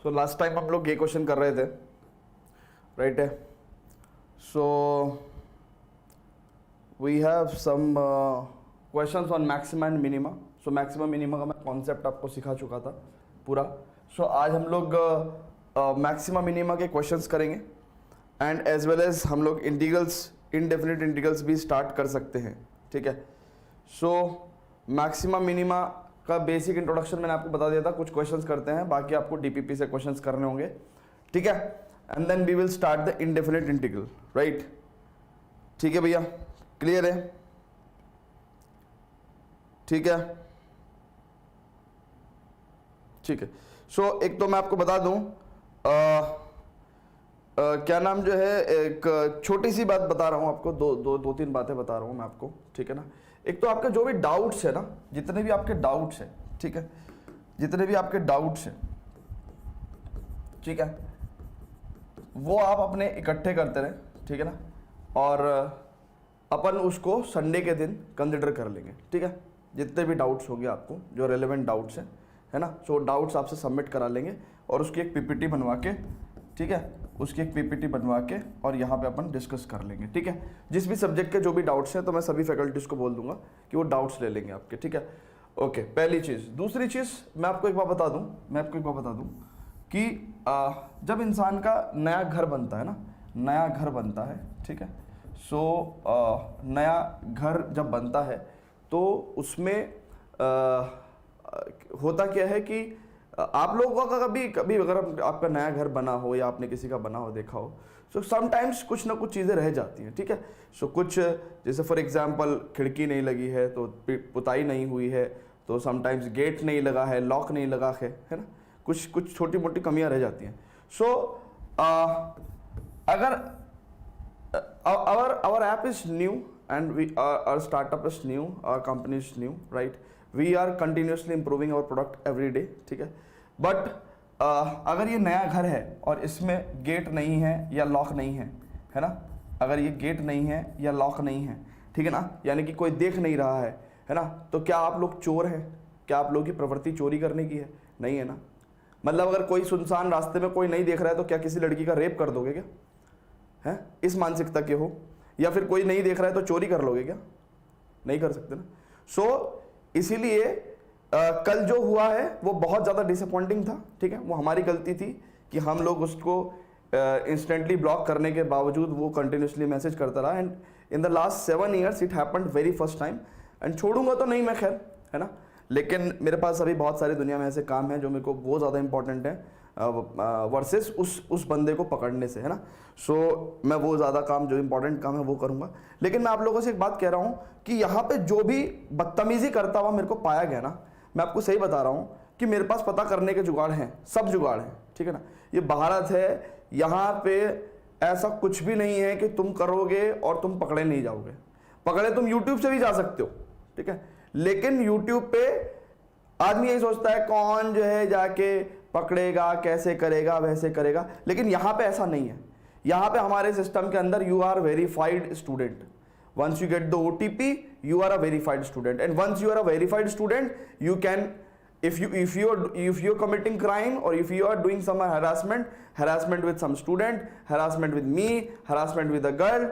So last time हम लोग ये क्वेश्चन कर रहे थे, राइट है। So we have some questions on maxima and minima. So maxima minima का मैं कॉन्सेप्ट आपको सिखा चुका था पूरा। सो आज हम लोग मैक्सिमा मिनिमा के क्वेश्चंस करेंगे एंड एज वेल एज हम लोग इंटीग्रल्स, इनडेफिनिट इंटीग्रल्स भी स्टार्ट कर सकते हैं, ठीक है। सो मैक्सिमा मिनिमा का बेसिक इंट्रोडक्शन मैंने आपको बता दिया था, कुछ क्वेश्चंस करते हैं, बाकी आपको डीपीपी से क्वेश्चंस करने होंगे, ठीक है। And then we will start the indefinite integral, right. ठीक है भैया, क्लियर है? ठीक है, ठीक है। सो एक तो मैं आपको बता दूं, क्या नाम जो है, एक छोटी सी बात बता रहा हूं आपको, दो तीन बातें बता रहा हूं मैं आपको, ठीक है ना। एक तो आपके जो भी डाउट्स है ना, जितने भी आपके डाउट्स हैं, ठीक है, जितने भी आपके डाउट्स हैं, ठीक है, वो आप अपने इकट्ठे करते रहे, ठीक है ना, और अपन उसको संडे के दिन कंसिडर कर लेंगे, ठीक है। जितने भी डाउट्स होंगे आपको, जो रेलेवेंट डाउट्स हैं, है ना, सो डाउट्स आपसे सबमिट करा लेंगे और उसकी एक पीपीटी बनवा के, ठीक है, उसकी एक पीपीटी बनवा के और यहाँ पे अपन डिस्कस कर लेंगे, ठीक है। जिस भी सब्जेक्ट के जो भी डाउट्स हैं तो मैं सभी फैकल्टीज को बोल दूंगा कि वो डाउट्स ले लेंगे आपके, ठीक है। ओके, पहली चीज़। दूसरी चीज़ मैं आपको एक बात बता दूं कि जब इंसान का नया घर बनता है ना, नया घर बनता है, ठीक है। सो नया घर जब बनता है तो उसमें होता क्या है कि आप लोगों का कभी अगर आपका नया घर बना हो या आपने किसी का बना हो देखा हो, सो समटाइम्स कुछ ना कुछ चीज़ें रह जाती हैं, ठीक है। सो कुछ, जैसे फॉर एग्जांपल खिड़की नहीं लगी है तो पुताई नहीं हुई है, तो समटाइम्स गेट नहीं लगा है, लॉक नहीं लगा है ना, कुछ छोटी मोटी कमियां रह जाती हैं। सो अगर our app is new and our startup is new, our company is new, right? We are continuously improving our product every day, ठीक है। बट अगर ये नया घर है और इसमें गेट नहीं है या लॉक नहीं है ना, अगर ये गेट नहीं है या लॉक नहीं है, ठीक है ना, यानी कि कोई देख नहीं रहा है ना, तो क्या आप लोग चोर हैं? क्या आप लोगों की प्रवृत्ति चोरी करने की है? नहीं है ना। मतलब अगर कोई सुनसान रास्ते में कोई नहीं देख रहा है तो क्या किसी लड़की का रेप कर दोगे क्या? है इस मानसिकता के हो? या फिर कोई नहीं देख रहा है तो चोरी कर लोगे क्या? नहीं कर सकते ना। सो इसीलिए कल जो हुआ है वो बहुत ज़्यादा डिसअपॉइंटिंग था, ठीक है। वो हमारी गलती थी कि हम लोग उसको इंस्टेंटली ब्लॉक करने के बावजूद वो कंटिन्यूसली मैसेज करता रहा, and in the last 7 years it happened very first time, and छोड़ूंगा तो नहीं मैं, खैर, है ना। लेकिन मेरे पास अभी बहुत सारी दुनिया में ऐसे काम हैं जो मेरे को बहुत ज़्यादा इंपॉर्टेंट है वर्सेस उस बंदे को पकड़ने से, है ना। सो मैं वो ज़्यादा काम, जो इंपॉर्टेंट काम है वो करूँगा। लेकिन मैं आप लोगों से एक बात कह रहा हूँ कि यहाँ पे जो भी बदतमीज़ी करता हुआ मेरे को पाया गया ना, मैं आपको सही बता रहा हूँ कि मेरे पास पता करने के जुगाड़ हैं, सब जुगाड़ हैं, ठीक है ना। ये भारत है, यहाँ पे ऐसा कुछ भी नहीं है कि तुम करोगे और तुम पकड़े नहीं जाओगे। पकड़े तुम यूट्यूब से भी जा सकते हो, ठीक है, लेकिन यूट्यूब पे आदमी यही सोचता है कौन जो है जाके पकड़ेगा, कैसे करेगा, वैसे करेगा, लेकिन यहाँ पे ऐसा नहीं है। यहाँ पे हमारे सिस्टम के अंदर you are verified student. Once you get the OTP you are a verified student, and once you are a verified student you can, if you're committing crime or if you are doing some harassment with some student, harassment with me, harassment with a girl,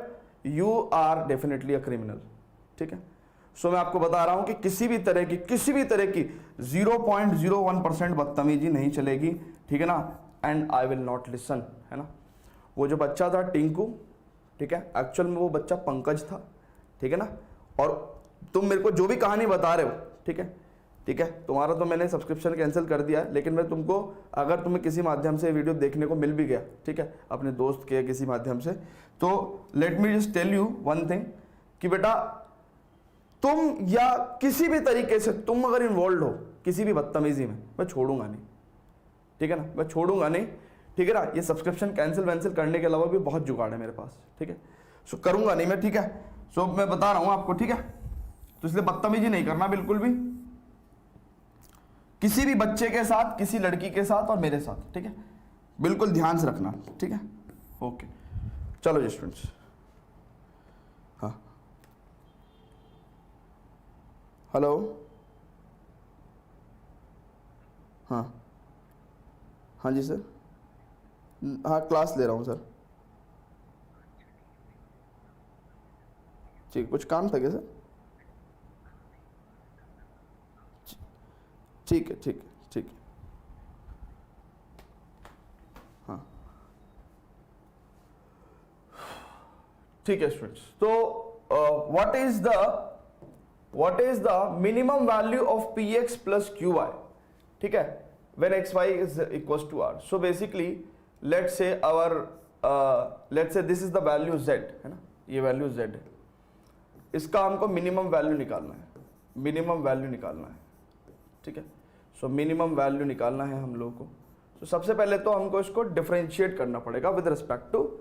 you are definitely a criminal, ठीक है। सो मैं आपको बता रहा हूं कि किसी भी तरह की 0.01% बदतमीजी नहीं चलेगी, ठीक है ना, and I will not listen, है ना। वो जो बच्चा था टिंकू, ठीक है, एक्चुअल में वो बच्चा पंकज था, ठीक है ना। और तुम मेरे को जो भी कहानी बता रहे हो, ठीक है, तुम्हारा तो मैंने सब्सक्रिप्शन कैंसिल कर दिया है, लेकिन मैं तुमको, अगर तुम्हें किसी माध्यम से वीडियो देखने को मिल भी गया, ठीक है, अपने दोस्त के किसी माध्यम से, तो let me just tell you one thing कि बेटा तुम या किसी भी तरीके से तुम अगर इन्वॉल्व हो किसी भी बदतमीजी में, मैं छोड़ूंगा नहीं, ठीक है ना, मैं छोड़ूंगा नहीं, ठीक है ना। ये सब्सक्रिप्शन कैंसिल करने के अलावा भी बहुत जुगाड़ है मेरे पास, ठीक है। सो करूंगा नहीं मैं, ठीक है। सो मैं बता रहा हूं आपको, ठीक है, तो इसलिए बदतमीजी नहीं करना बिल्कुल भी, किसी भी बच्चे के साथ, किसी लड़की के साथ और मेरे साथ, ठीक है, बिल्कुल ध्यान से रखना, ठीक है। ओके, चलो जी स्टूडेंट्स, हाँ, हेलो, हाँ हाँ जी सर, हाँ क्लास ले रहा हूँ सर। ठीक, कुछ काम था क्या सर? ठीक है ठीक है ठीक है, हाँ ठीक है स्टूडेंट्स। तो what is the minimum value of P X plus Q Y, ठीक है, when X Y is equal to R. So basically let's say this is the value z, है ना, ये वैल्यू z है, इसका हमको मिनिमम वैल्यू निकालना है, मिनिमम वैल्यू निकालना है, ठीक है। सो मिनिमम वैल्यू निकालना है हम लोगों को। तो सबसे पहले तो हमको इसको डिफरेंशिएट करना पड़ेगा with respect to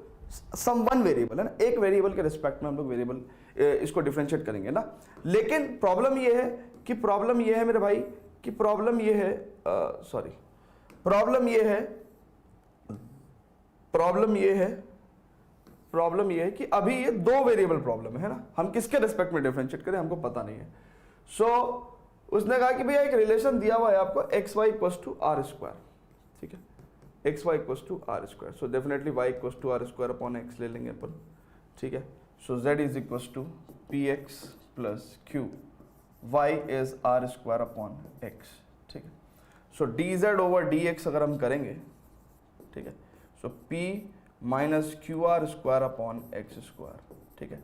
some one variable, है ना, एक वेरिएबल के रिस्पेक्ट में हम लोग वेरिएबल इसको डिफरेंशिएट करेंगे ना। लेकिन प्रॉब्लम ये है मेरे भाई कि प्रॉब्लम ये है कि अभी ये दो वेरिएबल प्रॉब्लम है ना, हम किसके रिस्पेक्ट में डिफरेंशिएट करें हमको पता नहीं है। सो उसने कहा कि भैया एक रिलेशन दिया हुआ है आपको X Y equal to R square, ठीक है, X Y equal to R square. So definitely Y equal to R square upon X ले लेंगे अपन, ठीक है। So Z is equal to P X plus Q, Y is R square upon X, ठीक है। So D Z over D X अगर हम करेंगे, ठीक है, so P minus Q R square upon X square, ठीक है।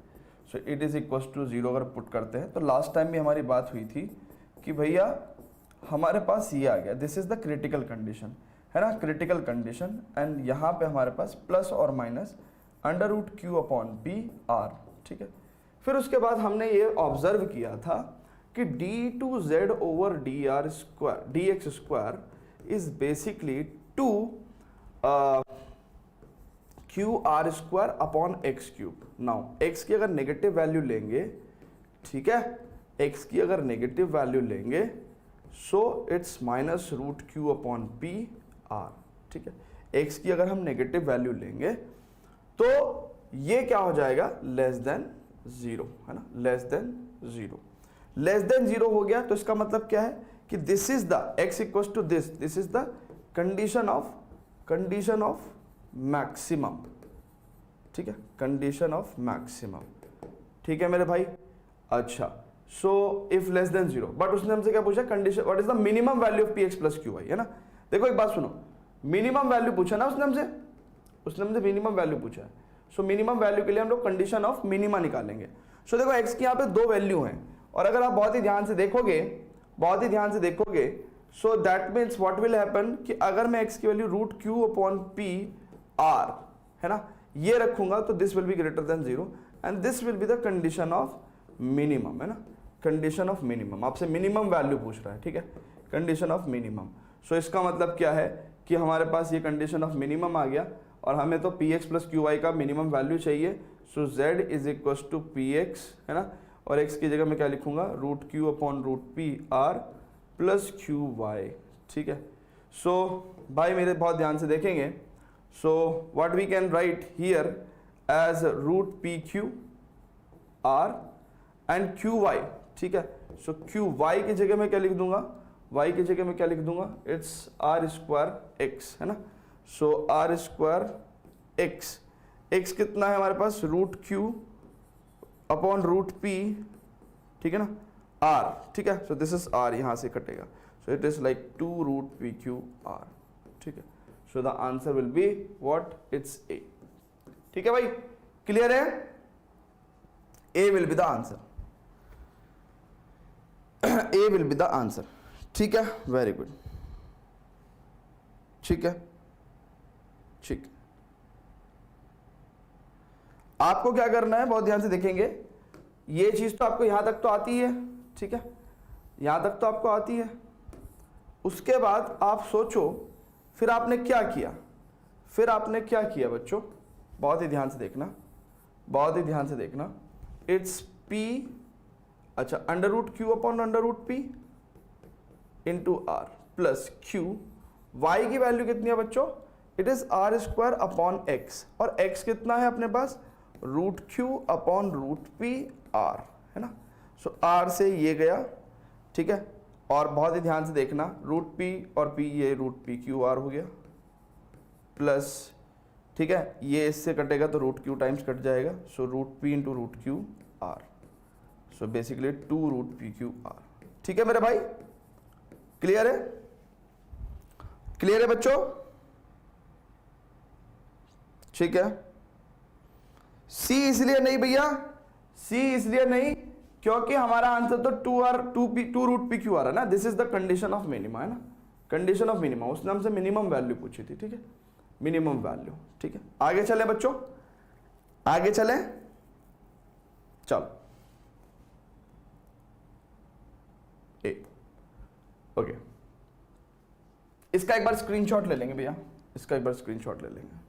So it is equal to 0 अगर पुट करते हैं। तो लास्ट टाइम भी हमारी बात हुई थी कि भैया हमारे पास ये आ गया, this is the critical condition, है ना, क्रिटिकल कंडीशन, एंड यहाँ पे हमारे पास प्लस और minus under root Q upon P R, ठीक है। फिर उसके बाद हमने ये ऑब्जर्व किया था कि D two Z over D R square D X square is basically two Q R square upon X cube. Now X की अगर नेगेटिव वैल्यू लेंगे, ठीक है, एक्स की अगर नेगेटिव वैल्यू लेंगे so it's minus root Q upon P R, ठीक है। एक्स की अगर हम नेगेटिव वैल्यू लेंगे तो ये क्या हो जाएगा, लेस देन 0, है ना, लेस देन 0। लेस देन 0 हो गया तो इसका मतलब क्या है कि this is the X equal to this is the condition of maximum, ठीक है, कंडीशन ऑफ मैक्सिमम, ठीक है मेरे भाई। अच्छा, so if less than 0, but उसने हमसे क्या पूछा, condition what is the minimum value of P X plus Q Y, है ना। देखो एक बात सुनो, मिनिमम वैल्यू पूछा ना उसने हमसे मिनिमम वैल्यू पूछा है। सो मिनिमम वैल्यू के लिए हम लोग कंडीशन ऑफ मिनिमा निकालेंगे। सो देखो एक्स की यहाँ पे दो वैल्यू हैं, और अगर आप बहुत ही ध्यान से देखोगे so that means what will happen कि अगर मैं एक्स की value root Q upon P R, है ना, ये रखूंगा तो this will be greater than 0 and this will be the condition of minimum, है ना, कंडीशन ऑफ मिनिमम। आपसे मिनिमम वैल्यू पूछ रहा है, ठीक है, कंडीशन ऑफ मिनिमम। सो इसका मतलब क्या है कि हमारे पास ये कंडीशन ऑफ मिनिमम आ गया और हमें तो P X plus Q Y का मिनिमम वैल्यू चाहिए। So Z is equal to P X, है ना, और एक्स की जगह मैं क्या लिखूंगा, root Q upon root P R plus Q Y, ठीक है। सो भाई मेरे बहुत ध्यान से देखेंगे, so what we can write here as root P Q R and Q Y, ठीक है। सो क्यू वाई की जगह मैं क्या लिख दूंगा, इट्स आर स्क्वायर एक्स, है ना। सो आर स्क्वायर एक्स कितना है हमारे पास, root Q upon root P, ठीक है ना, आर, ठीक है। सो दिस इज आर, यहां से कटेगा, so it is like 2 root P Q R, ठीक है। So the answer will be what, it's A, ठीक है भाई, क्लियर है, A will be the answer, A will be the answer, ठीक है, वेरी गुड, ठीक है, ठीक। आपको क्या करना है, बहुत ध्यान से देखेंगे, ये चीज तो आपको यहां तक तो आती है, ठीक है, यहां तक तो आपको आती है। उसके बाद आप सोचो फिर आपने क्या किया बच्चों, बहुत ही ध्यान से देखना, इट्स पी, अच्छा, under root Q upon under root P into R plus Q, Y की वैल्यू कितनी है बच्चों, it is R square upon X, और एक्स कितना है अपने पास, root Q upon root P R, है ना। सो आर से ये गया, ठीक है, और बहुत ही ध्यान से देखना, रूट पी और पी, ये रूट पी क्यू आर हो गया, प्लस, ठीक है, ये इससे कटेगा तो रूट क्यू टाइम्स कट जाएगा, so root P into root Q R, so basically 2 root P Q R. ठीक है मेरे भाई, क्लियर है? क्लियर है बच्चों? ठीक है। सी इसलिए नहीं भैया, सी इसलिए नहीं क्योंकि हमारा आंसर तो 2 रूट पी क्यू आ रहा है ना, this is the condition of minima, है ना, कंडीशन ऑफ मिनिमा, उसने हमसे मिनिमम वैल्यू पूछी थी। ठीक है, मिनिमम वैल्यू। ठीक है, आगे चले बच्चों, आगे चले, चलो ओके, इसका एक बार स्क्रीनशॉट ले लेंगे भैया, इसका एक बार स्क्रीनशॉट ले लेंगे।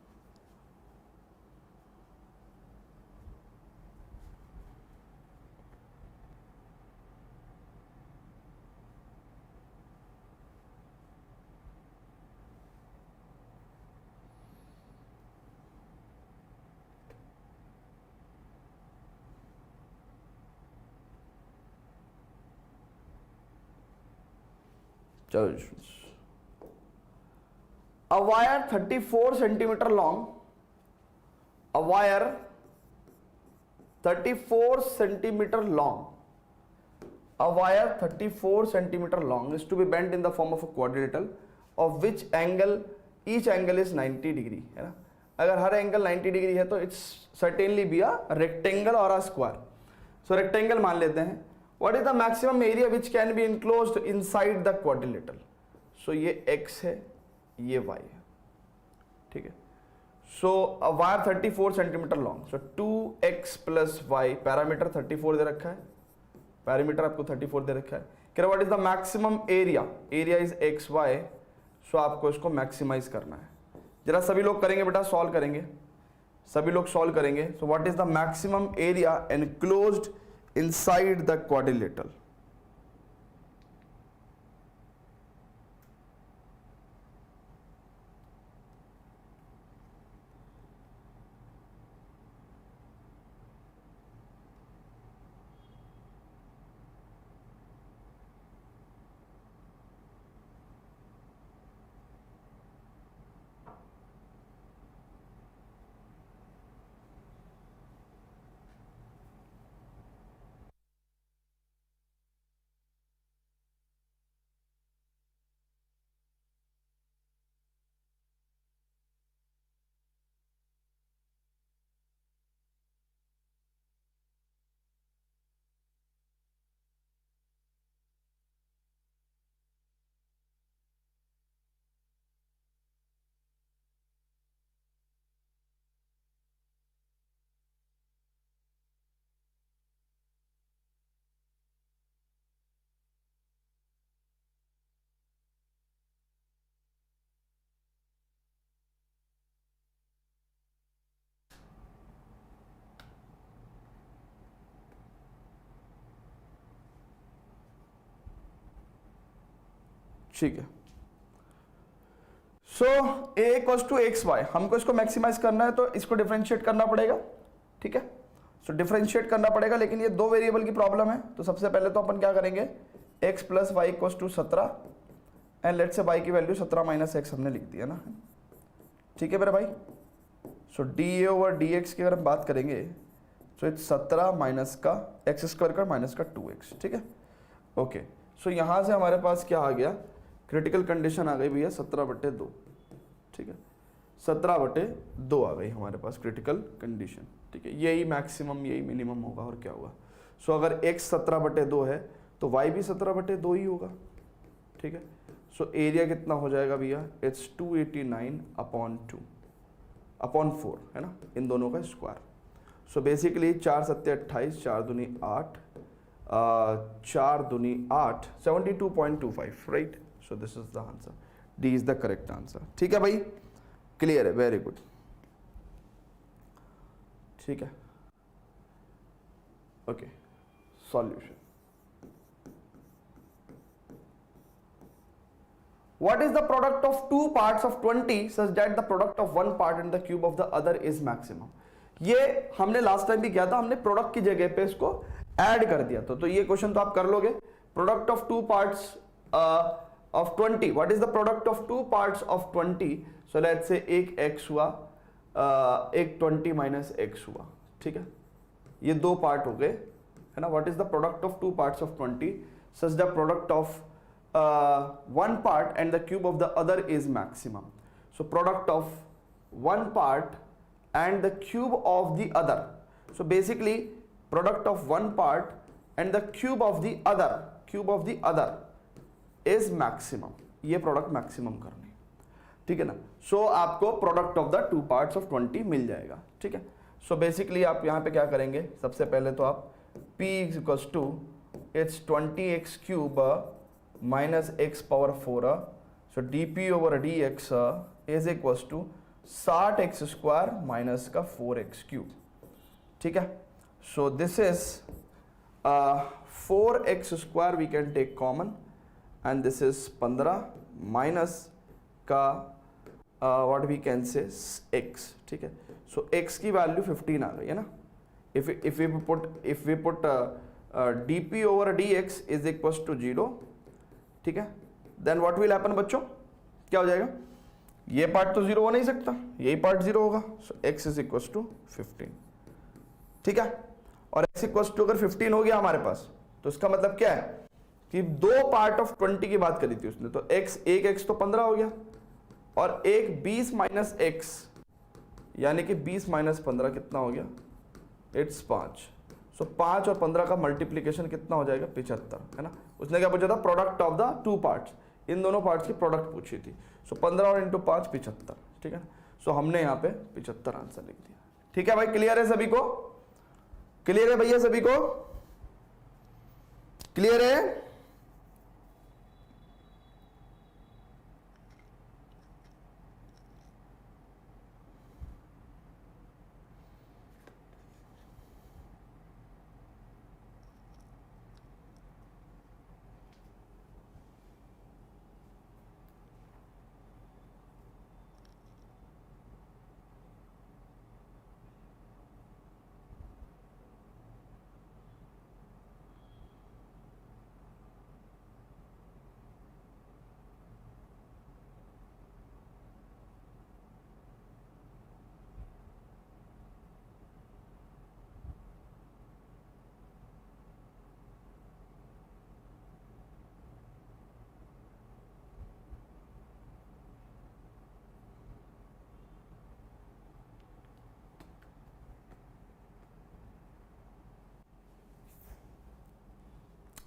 चलो, a wire 34 centimeter long, a wire 34 centimeter long, a wire 34 centimeter long is to be bent in the form of a quadrilateral of which angle, each angle is 90 degree, है ना, अगर हर एंगल 90 डिग्री है तो it's certainly be a rectangle और a square. So rectangle मान लेते हैं। What is the maximum area which can be enclosed inside the quadrilateral? So ये x है, ये y है, ठीक है। So a wire 34 centimetre long, so 2x plus y, parameter 34 दे रखा है, पैरामीटर आपको 34 दे रखा है। कह रहा what is the maximum area, area is X Y, so आपको इसको मैक्सिमाइज करना है। जरा सभी लोग करेंगे बेटा, सॉल्व करेंगे, सभी लोग सॉल्व करेंगे। So what is the maximum area enclosed inside the quadrilateral? ठीक है। So a equals to X Y, हमको इसको मैक्सिमाइज करना है तो इसको डिफरेंशिएट करना पड़ेगा, ठीक है। सो डिफरेंशिएट करना पड़ेगा, लेकिन ये दो वेरिएबल की प्रॉब्लम है। तो सबसे पहले तो अपन क्या करेंगे, x plus Y equals to 17 and let's say y की वैल्यू 17 माइनस एक्स हमने लिख दी है ना, ठीक है मेरे भाई। So D A over D X की अगर हम बात करेंगे तो इट्स 17 माइनस का एक्स स्क्वायर का माइनस का 2x, ठीक है, ओके। सो यहाँ से हमारे पास क्या आ गया, क्रिटिकल कंडीशन आ गई भैया 17/2, ठीक है, 17/2 आ गई हमारे पास क्रिटिकल कंडीशन, ठीक है। यही मैक्सिमम यही मिनिमम होगा और क्या होगा। सो अगर x 17/2 है तो y भी 17/2 ही होगा, ठीक है। सो एरिया कितना हो जाएगा भैया, इट्स 289/2/4 है ना, इन दोनों का स्क्वायर। सो बेसिकली 4 7 28, 4 दूनी 8, 4 दूनी 8, 72.25, right. So this is the answer, D is the correct answer, ठीक है भाई, क्लियर है, वेरी गुड, ठीक है, okay. Solution, what is the product of two parts of 20 such that the product of one part and the cube of the other is maximum? ये हमने last time भी किया था, हमने प्रोडक्ट की जगह पे इसको ऐड कर दिया था। तो ये क्वेश्चन तो आप कर लोगे। Product of two parts of 20, what is the product of two parts of 20? So let's say एक x हुआ, एक 20 minus x हुआ, ठीक है, ये दो पार्ट हो गए, है ना. What is the product of two parts of 20? Such the product of one part and the cube of the other is maximum. So product of one part and the cube of the other. So basically product of one part and the cube of the other is maximum. ये product maximum करनी, ठीक है ना. सो आपको product of the two parts of 20 मिल जाएगा, ठीक है. So basically आप यहाँ पे क्या करेंगे, सबसे पहले तो आप p equals to it's 20x cube minus x power 4, so dp over dx is equals to 60x square minus का 4x क्यूब, ठीक है. So this is 4x square we can take common and this is 15 minus का what we can say x, ठीक है. so x की value 15 आ गई है ना. if we put dp over dx is equals to 0, ठीक है, then what will happen बच्चों, क्या हो जाएगा, ये पार्ट तो 0 हो नहीं सकता, यही पार्ट 0 होगा. so x is equals to 15, ठीक है. और x इक्वल्स टू अगर 15 हो गया हमारे पास, तो इसका मतलब क्या है कि दो पार्ट ऑफ 20 की बात करी थी उसने, तो x एक x तो 15 हो गया और एक 20 माइनस x, यानी कि 20 माइनस 15 कितना हो गया, इट्स 5. सो 5 और 15 का मल्टीप्लीकेशन कितना हो जाएगा, 75, है ना. उसने क्या पूछा था, product of the two parts, इन दोनों पार्ट्स की प्रोडक्ट पूछी थी. सो 15 और इंटू 5 75, ठीक है. सो हमने यहाँ पे 75 आंसर लिख दिया, ठीक है भाई. क्लियर है सभी को, क्लियर है भैया सभी को, क्लियर है.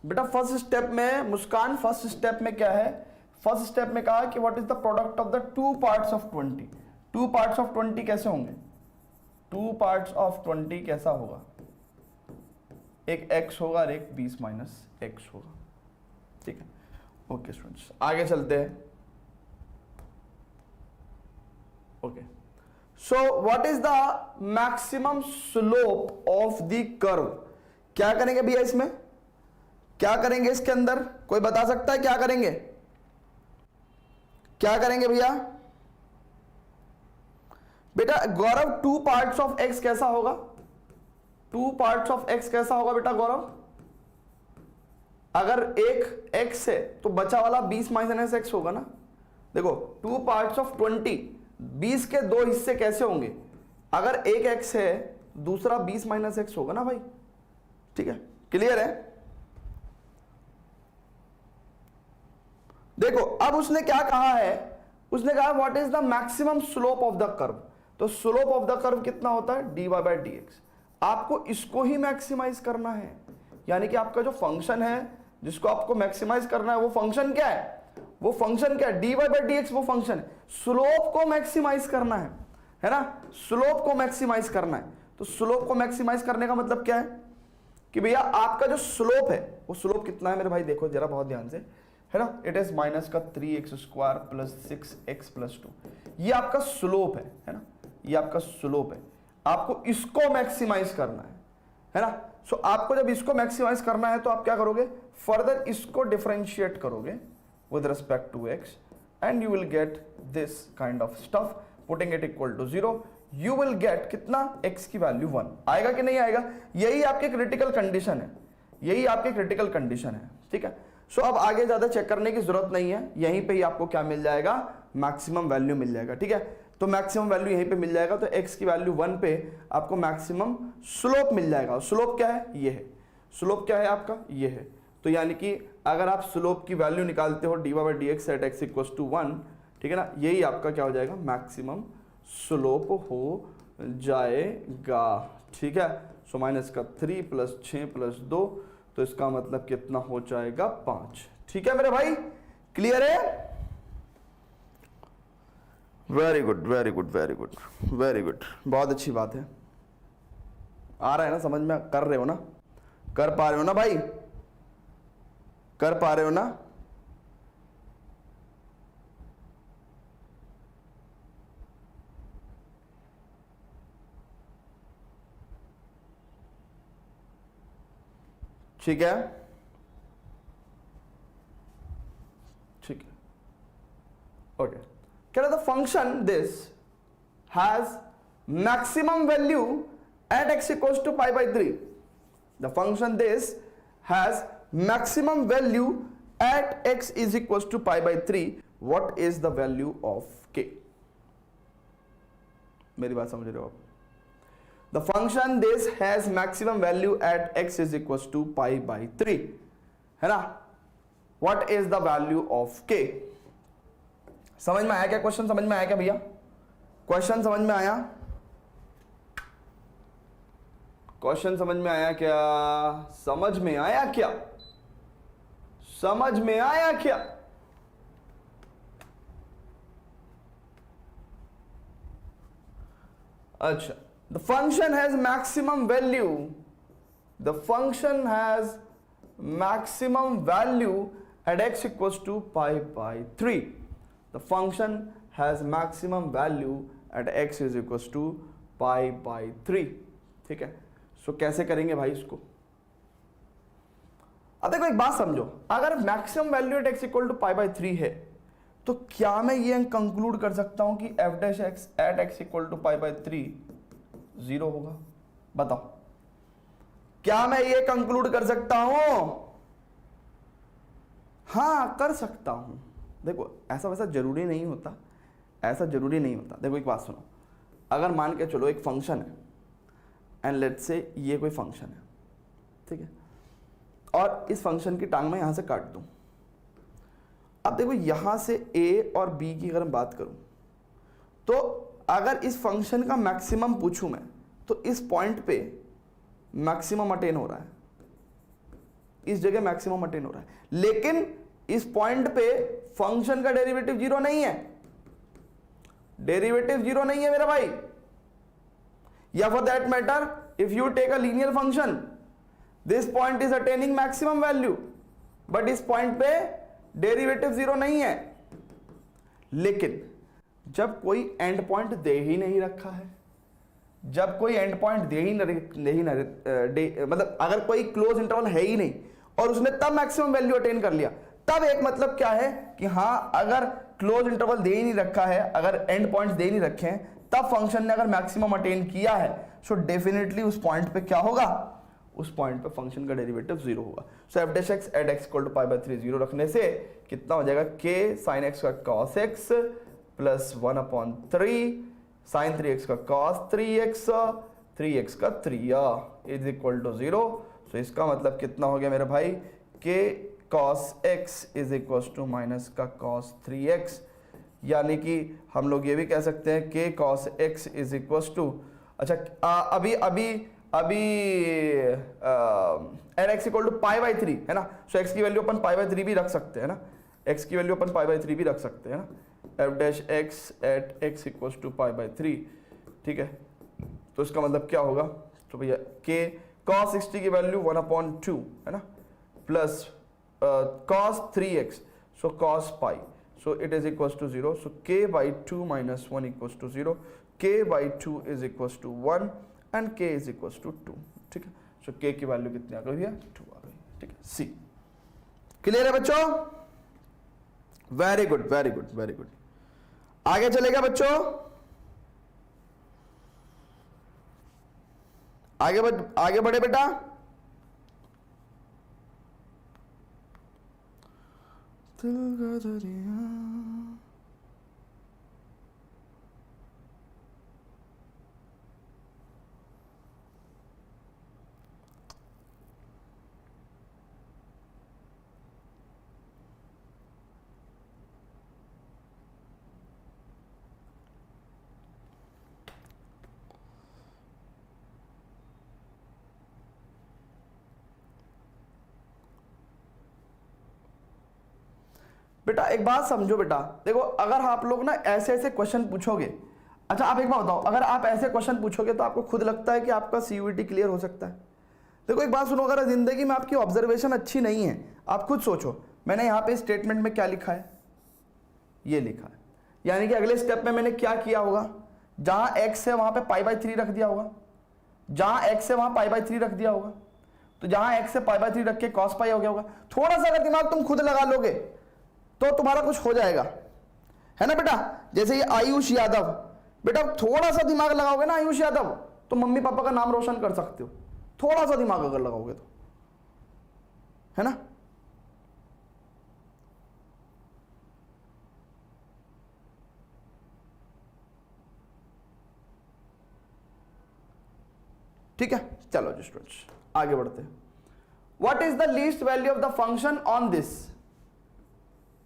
बेटा फर्स्ट स्टेप में मुस्कान, फर्स्ट स्टेप में क्या है, फर्स्ट स्टेप में कहा कि what is the product of the two parts of 20. Two parts of 20 कैसे होंगे, टू पार्ट्स ऑफ 20 कैसा होगा, एक x होगा और एक 20 माइनस x होगा, ठीक है. ओके स्टूडेंट्स, आगे चलते हैं. Okay, so what is the maximum slope of the curve. क्या करेंगे भैया इसमें, क्या करेंगे इसके अंदर, कोई बता सकता है क्या करेंगे, क्या करेंगे भैया. बेटा गौरव, टू पार्ट्स ऑफ एक्स कैसा होगा, टू पार्ट्स ऑफ एक्स कैसा होगा बेटा गौरव. अगर एक एक्स है तो बचा वाला 20 माइनस एक्स होगा ना. देखो टू पार्ट्स ऑफ 20, 20 के दो हिस्से कैसे होंगे, अगर एक एक्स है दूसरा 20 माइनस एक्स होगा ना भाई, ठीक है. क्लियर है. देखो अब उसने क्या कहा है, उसने कहा what is the maximum slope of the curve. तो स्लोप ऑफ द कर्व कितना होता है, dy बाई डी एक्स. आपको इसको ही मैक्सिमाइज करना है, यानी कि आपका जो फंक्शन है जिसको आपको मैक्सिमाइज करना है वो फंक्शन क्या है, वो फंक्शन क्या है, dy बाई डी एक्स वो फंक्शन है. स्लोप को मैक्सिमाइज करना है ना, स्लोप को मैक्सिमाइज करना है. तो स्लोप को मैक्सिमाइज करने का मतलब क्या है कि भैया आपका जो स्लोप है वो स्लोप कितना है मेरे भाई, देखो जरा बहुत ध्यान से, है ना. इट इज माइनस का 3x square plus 6x plus 2, ये आपका स्लोप है ना, ये आपका स्लोप है. आपको इसको मैक्सिमाइज करना है ना. सो आपको जब इसको मैक्सिमाइज करना है तो आप क्या करोगे, फर्दर इसको डिफरेंशिएट करोगे with respect to x and you will get this kind of stuff. Putting it equal to 0 you will get कितना, x की वैल्यू 1 आएगा कि नहीं आएगा. यही आपकी क्रिटिकल कंडीशन है, यही आपकी क्रिटिकल कंडीशन है, ठीक है. सो अब आगे ज्यादा चेक करने की जरूरत नहीं है, यहीं पे ही आपको क्या मिल जाएगा, मैक्सिमम वैल्यू मिल जाएगा। ठीक है, तो मैक्सिमम वैल्यू यहीं पे मिल जाएगा, तो x की वैल्यू 1 पे आपको मैक्सिमम स्लोप मिल जाएगा। स्लोप क्या है, ये है, स्लोप क्या है आपका, ये है। तो यानी कि अगर आप स्लोप की वैल्यू निकालते हो dy/dx eight x equals to 1, ठीक है ना, यही आपका क्या हो जाएगा, मैक्सिमम स्लोप हो जाएगा। ठीक है, सो माइनस का 3 प्लस 6 प्लस 2, तो इसका मतलब कितना हो जाएगा, 5। ठीक है मेरे भाई, क्लियर है? Very good very good very good very good, बहुत अच्छी बात है। आ रहा है ना समझ में, कर रहे हो ना, कर पा रहे हो ना भाई, कर पा रहे हो ना? ठीक है, ठीक है, ओके। कह रहा था function this has maximum value at x equals to π/3। The function this has maximum value at x is equals to π/3। What is the value of k? मेरी बात समझ रहे हो आप? The function this has maximum value at x is equals to π/3, है ना? What is the value of k? समझ में आया क्या? क्वेश्चन समझ में आया क्या भैया? क्वेश्चन समझ में आया? क्वेश्चन समझ में आया क्या? समझ में आया क्या? समझ में आया क्या? अच्छा, the function has maximum value, the function has maximum value at x equals to π/3. The function has maximum value at x is equals to π/3. ठीक है, सो कैसे करेंगे भाई इसको? अब देखो एक बात समझो, अगर maximum value at x equal to π/3 है, तो क्या मैं ये कंक्लूड कर सकता हूं कि f dash x at x equal to π/3 0 होगा? बताओ, क्या मैं ये कंक्लूड कर सकता हूं? हाँ, कर सकता हूं। देखो ऐसा वैसा जरूरी नहीं होता, ऐसा जरूरी नहीं होता। देखो एक बात सुनो, अगर मान के चलो एक फंक्शन है एंड लेट्स से ये कोई फंक्शन है, ठीक है, और इस फंक्शन की टांग में यहां से काट दूं। अब देखो यहां से a और b की अगर मैं बात करूं, तो अगर इस फंक्शन का मैक्सिमम पूछूं मैं, तो इस पॉइंट पे मैक्सिमम अटेन हो रहा है, इस जगह मैक्सिमम अटेन हो रहा है, लेकिन इस पॉइंट पे फंक्शन का डेरिवेटिव 0 नहीं है, डेरिवेटिव 0 नहीं है मेरा भाई। या for that matter if you take a linear function, this point is attaining maximum value, but इस पॉइंट पे डेरिवेटिव 0 नहीं है। लेकिन जब कोई एंड पॉइंट दे ही नहीं रखा है, जब कोई एंड पॉइंट दे ही नहीं मतलब अगर कोई क्लोज इंटरवल है ही नहीं और उसने तब मैक्सिमम वैल्यू अटेन कर लिया, तब एक मतलब क्या है कि हाँ, अगर क्लोज इंटरवल दे ही नहीं रखा है, अगर एंड पॉइंट्स दे ही नहीं रखे हैं, तब फंक्शन ने अगर मैक्सिमम अटेन किया है, सो डेफिनेटली उस पॉइंट पे क्या होगा, उस पॉइंट पे फंक्शन का डेरिवेटिव 0 होगा। So F dash X at X equal to π/3 0 रखने से कितना हो जाएगा, k साइन एक्स का cos x plus 1/3 sine 3x का cos 3x 3x का 3 इज इक्वल टू 0। सो इसका मतलब कितना हो गया मेरे भाई, k cos x is equal to minus का cos 3x, यानी कि हम लोग ये भी कह सकते हैं k cos x is equal to, अच्छा अभी एट एक्स इक्वल टू π/3 है ना, सो x की वैल्यू अपन π/3 भी रख सकते हैं ना, x की वैल्यू अपन π/3 भी रख सकते हैं ना, F dash X at X equal to π/3, ठीक है। तो इसका मतलब क्या होगा, तो भैया k cos 60 की वैल्यू 1/2 है ना, plus cos 3x, so cos π, so it is equal to 0, सो k/2 minus 1 equal to 0, k/2 is equal to 1 and k is equal to 2, ठीक है। सो k की वैल्यू कितनी आ गई है, 2 आ गई, ठीक है। सी क्लियर है बच्चों? Very good very good very good. आगे चलेगा बच्चों, आगे बढ़े बेटा, दिल का दरिया। बेटा एक बात समझो बेटा, देखो अगर आप लोग ना ऐसे ऐसे क्वेश्चन पूछोगे, अच्छा आप एक बात बताओ, अगर आप ऐसे क्वेश्चन पूछोगे तो आपको खुद लगता है कि आपका सीयूईटी क्लियर हो सकता है? देखो एक बात सुनो, अगर जिंदगी में आपकी ऑब्जर्वेशन अच्छी नहीं है, आप खुद सोचो, मैंने यहाँ पे स्टेटमेंट में क्या लिखा है, ये लिखा है, यानी कि अगले स्टेप में मैंने क्या किया होगा, जहां x है वहां पे π/3 रख दिया होगा, जहां x है वहां π/3 रख दिया होगा, तो जहां x है π/3 रख के cos π हो गया होगा। थोड़ा सा अगर दिमाग तुम खुद लगा लोगे तो तुम्हारा कुछ हो जाएगा, है ना बेटा। जैसे ये आयुष यादव, बेटा थोड़ा सा दिमाग लगाओगे ना आयुष यादव, तो मम्मी पापा का नाम रोशन कर सकते हो, थोड़ा सा दिमाग अगर लगाओगे तो, है ना। ठीक है, चलो जी स्टूडेंट्स आगे बढ़ते हैं। What is the least value of the function on this.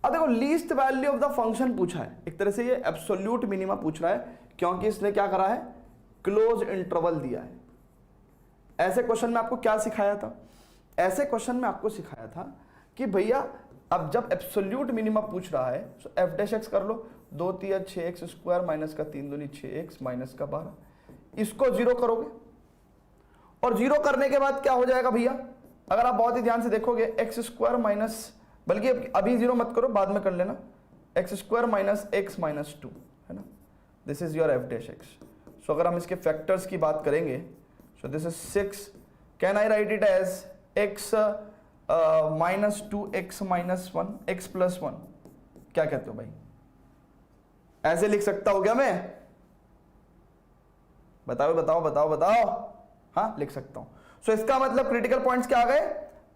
अब देखो least value of the function पूछा है, एक तरह से ये एब्सोल्यूट मिनिमा पूछ रहा है, क्योंकि इसने क्या करा है, क्लोज इंटरवल दिया है। ऐसे क्वेश्चन में आपको क्या सिखाया था, ऐसे क्वेश्चन में आपको सिखाया था कि भैया अब जब एब्सोल्यूट मिनिमा पूछ रहा है तो एफ डैश एक्स कर लो, 2 3 6x स्क्वायर माइनस का 3 दूनी 6x माइनस का 12, इसको जीरो करोगे और जीरो करने के बाद क्या हो जाएगा भैया, अगर आप बहुत ही ध्यान से देखोगे एक्स स्क्वायर माइनस, बल्कि अभी जीरो मत करो बाद में कर लेना, X square minus X minus 2, है ना, this is your F dash X. So अगर हम इसके फैक्टर्स की बात करेंगे, so this is 6, can I write it as X minus 2 X minus 1 X plus 1, क्या कहते हो भाई, ऐसे लिख सकता हूं क्या मैं, बताओ बताओ बताओ बताओ, हाँ लिख सकता हूं। सो इसका मतलब क्रिटिकल पॉइंट्स क्या आ गए,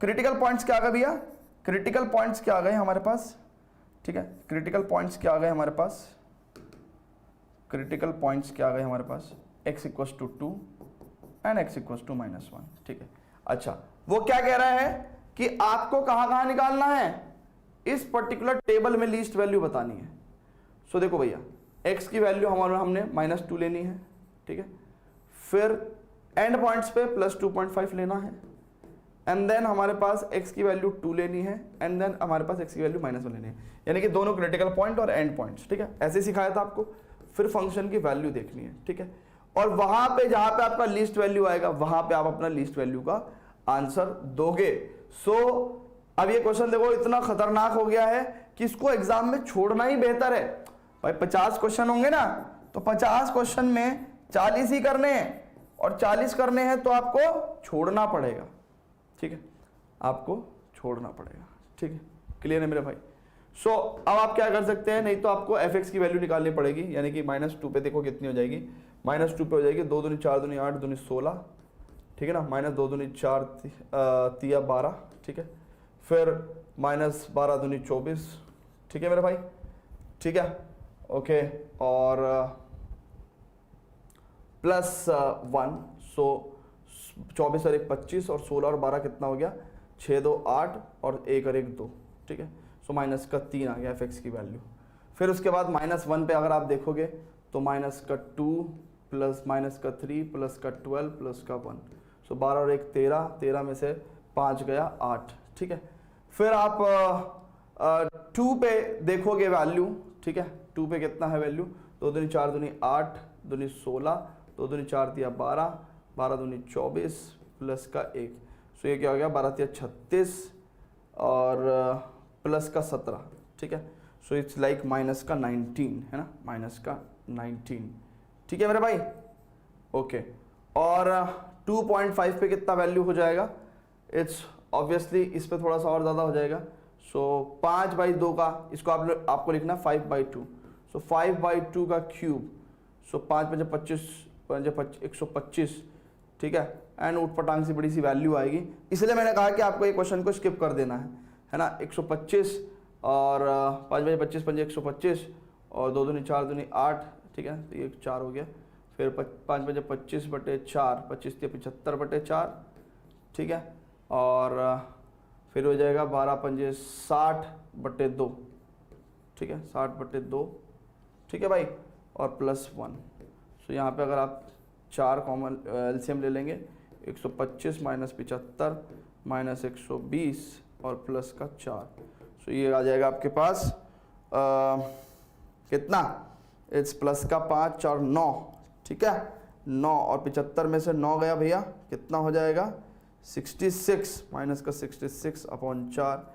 क्रिटिकल पॉइंट्स क्या आ गए भैया, क्रिटिकल पॉइंट्स क्या आ गए हमारे पास, ठीक है, क्रिटिकल पॉइंट्स क्या आ गए हमारे पास, क्रिटिकल पॉइंट्स क्या आ गए हमारे पास, x equals to 2 and x equals to -1, ठीक है। अच्छा वो क्या कह रहा है कि आपको कहां कहां निकालना है, इस पर्टिकुलर टेबल में लीस्ट वैल्यू बतानी है। सो देखो भैया x की वैल्यू हमने -2 लेनी है, ठीक है, फिर एंड पॉइंट्स पे +2.5 लेना है, एंड देन हमारे पास x की वैल्यू 2 लेनी है, एंड देन हमारे पास x की वैल्यू -1 लेनी है, यानी कि दोनों क्रिटिकल पॉइंट और एंड पॉइंट्स, ठीक है, ऐसे सिखाया था आपको। फिर फंक्शन की वैल्यू देखनी है, ठीक है, और वहां पे जहां पे आपका लीस्ट वैल्यू आएगा वहां पे आप अपना लीस्ट वैल्यू का आंसर दोगे। सो अब ये क्वेश्चन देखो इतना खतरनाक हो गया है कि इसको एग्जाम में छोड़ना ही बेहतर है भाई। 50 क्वेश्चन होंगे ना, तो 50 क्वेश्चन में 40 ही करने हैं, और 40 करने हैं तो आपको छोड़ना पड़ेगा, ठीक है, आपको छोड़ना पड़ेगा, ठीक है, क्लियर है मेरे भाई। सो अब आप क्या कर सकते हैं, नहीं तो आपको f(x) की वैल्यू निकालनी पड़ेगी, यानी कि -2 पे देखो कितनी हो जाएगी, -2 पे हो जाएगी 2 दूनी 4 दूनी 8 दूनी 16, ठीक है ना, -2 दूनी 4 तिया 12, ठीक है, फिर -12 दूनी 24, ठीक है मेरे भाई, ठीक है, ओके, और +1, सो 24 और 1 25, और 16 और 12 कितना हो गया, 6 2 8, और 1 और 1 2, ठीक है, सो -3 आ गया f(x) की वैल्यू। फिर उसके बाद -1 पे अगर आप देखोगे तो -2 प्लस -3 प्लस -12 प्लस -1, सो 12 और 1 13, 13 में से 5 गया 8, ठीक है। फिर आप 2 पे देखोगे वैल्यू, ठीक है, 2 पे कितना है वैल्यू, 2 दूनी 4 दूनी 8 दूनी 16, 2 दूनी 4 तिया 12, 12 दूनी 24 प्लस का 1, सो ये क्या हो गया 12 तिया 36 और प्लस का 17, ठीक है, सो इट्स लाइक -19, है ना, -19, ठीक है मेरे भाई, ओके। और 2.5 पे कितना वैल्यू हो जाएगा, इट्स ऑब्वियसली इस पे थोड़ा सा और ज़्यादा हो जाएगा, सो 5/2 का, इसको आपको लिखना 5/2, सो 5/2 का क्यूब, सो 5 × 25 125, ठीक है, एंड ऊटपटांग से बड़ी सी वैल्यू आएगी, इसलिए मैंने कहा कि आपको ये क्वेश्चन को स्किप कर देना है ना। 125 और 5 बजे 25 पंजे 125 और 2 दूनी 4 दूनी 8, ठीक है, तो ये 4 हो गया। फिर 5 बजे 25/4, 25×3 = 75/4, ठीक है, और फिर हो जाएगा 12 पंजे 60/2, ठीक है, 60/2, ठीक है भाई, और +1। सो यहाँ पे अगर आप 4 कॉमन एलसीएम ले लेंगे, 125 - 75 - 120 और प्लस का 4, सो ये आ जाएगा आपके पास कितना, इट्स प्लस का 5 और 9, ठीक है, 9 और 75 में से 9 गया भैया, कितना हो जाएगा 66 माइनस का 66/4,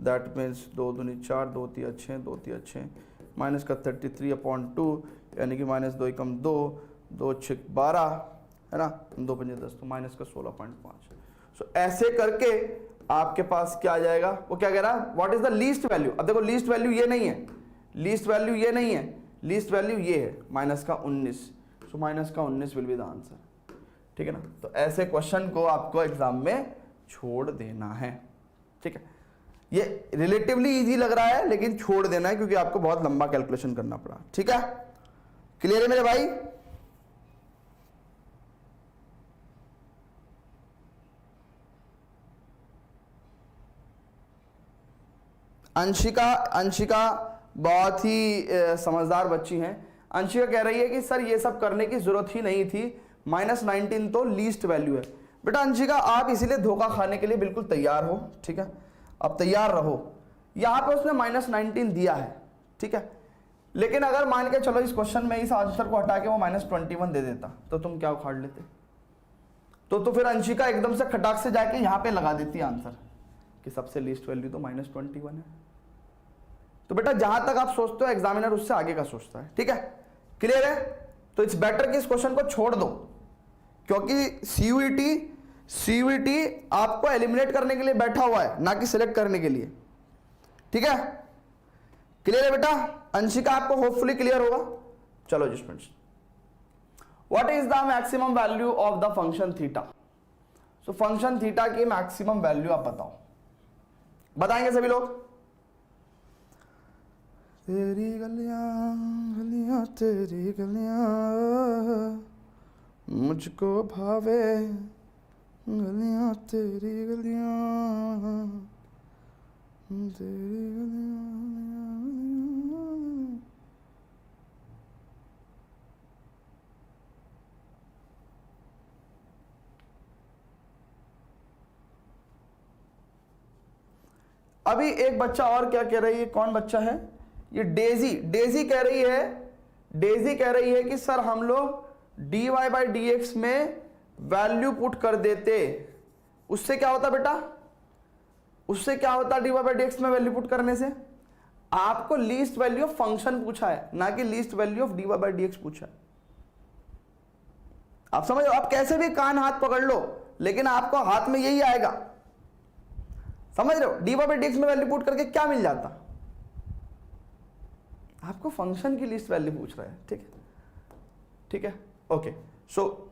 दैट मीन्स 2 दूनी 4, 2 तिया 6, 2 तिया 6, माइनस का 33/2, यानी कि -2 = 2, 2 × 6 = 12, है ना, 2 पंजे 10, तो माइनस का 16.5। सो ऐसे करके आपके पास क्या आ जाएगा, वो क्या कह रहा है, what is the least value. अब देखो लीस्ट वैल्यू ये नहीं है, लीस्ट वैल्यू ये नहीं है, लीस्ट वैल्यू ये है -19, सो -19 विल बी द आंसर, ठीक है ना। तो ऐसे क्वेश्चन को आपको एग्जाम में छोड़ देना है, ठीक है। ये रिलेटिवली इजी लग रहा है लेकिन छोड़ देना है क्योंकि आपको बहुत लंबा कैलकुलेशन करना पड़ा, ठीक है। क्लियर है मेरे भाई। अंशिका बहुत ही समझदार बच्ची हैं। अंशिका कह रही है कि सर ये सब करने की जरूरत ही नहीं थी, -19 तो लीस्ट वैल्यू है। बेटा अंशिका, आप इसीलिए धोखा खाने के लिए बिल्कुल तैयार हो, ठीक है, अब तैयार रहो। यहां पे उसने -19 दिया है, ठीक है, लेकिन अगर मान के चलो इस क्वेश्चन में इस आंसर को हटा के वो -21 दे देता तो तुम क्या उखाड़ लेते, तो फिर अंशिका एकदम से खटाक से जाके यहां पे लगा देती आंसर कि सबसे लीस्ट वैल्यू तो -21 है। तो बेटा जहां तक आप सोचते हो एग्जामिनर उससे आगे का सोचता है, ठीक है, क्लियर है। तो इट्स बेटर कि इस क्वेश्चन को छोड़ दो, क्योंकि सीयूईटी आपको एलिमिनेट करने के लिए बैठा हुआ है, ना कि सिलेक्ट करने के लिए, ठीक है। क्लियर है बेटा। अंशिका आपको होपफुली क्लियर होगा। चलो जी students, what is the maximum value of the function theta. So function theta की मैक्सिमम वैल्यू आप बताओ, बताएंगे सभी लोग। तेरी गलियां गलियां तेरी गलियां मुझको भावे, गलियां तेरी गलियां तेरी गलियां। अभी एक बच्चा और क्या कह रही है, कौन बच्चा है ये, डेजी कह रही है कि सर हम लोग dy/dx में वैल्यू पुट कर देते, उससे क्या होता बेटा, उससे क्या होता dy/dx में वैल्यू पुट करने से। आपको लीस्ट वैल्यू ऑफ फंक्शन पूछा है, ना कि लीस्ट वैल्यू ऑफ dy/dx पूछा है। आप समझ लो, आप कैसे भी कान हाथ पकड़ लो लेकिन आपको हाथ में यही आएगा, समझ रहे हो। dy/dx में वैल्यू पुट करके क्या मिल जाता, आपको फंक्शन की लिस्ट वैल्यू पूछ रहा है, ठीक है, ठीक है, ओके। सो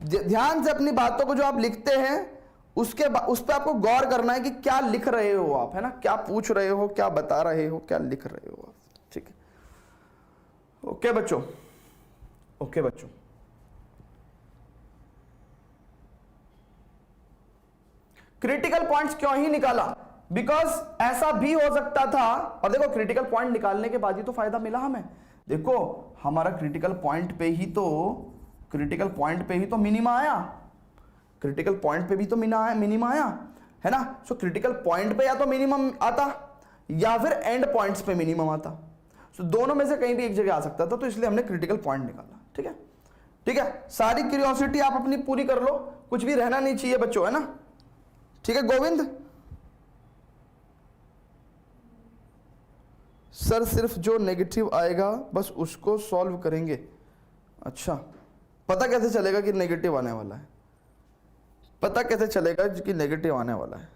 ध्यान से अपनी बातों को जो आप लिखते हैं उस पर आपको गौर करना है कि क्या लिख रहे हो आप, है ना, क्या पूछ रहे हो, क्या बता रहे हो, क्या लिख रहे हो आप, ठीक है। ओके बच्चों, ओके बच्चों, क्रिटिकल पॉइंट्स क्यों ही निकाला, बिकॉज ऐसा भी हो सकता था। और देखो क्रिटिकल पॉइंट निकालने के बाद ही तो फायदा मिला हमें। देखो हमारा क्रिटिकल पॉइंट पे ही तो मिनिमा आया, क्रिटिकल पॉइंट पे भी तो मिनिमा आया, है ना। सो क्रिटिकल पॉइंट पे या तो मिनिमम आता या फिर एंड पॉइंट्स पे मिनिमम आता। सो दोनों में से कहीं भी एक जगह आ सकता था, तो इसलिए हमने क्रिटिकल पॉइंट निकाला, ठीक है, ठीक है। सारी क्यूरियोसिटी आप अपनी पूरी कर लो, कुछ भी रहना नहीं चाहिए बच्चों, है ना, ठीक है। गोविंद सर सिर्फ जो नेगेटिव आएगा बस उसको सॉल्व करेंगे। अच्छा, पता कैसे चलेगा कि नेगेटिव आने वाला है, पता कैसे चलेगा कि नेगेटिव आने वाला है,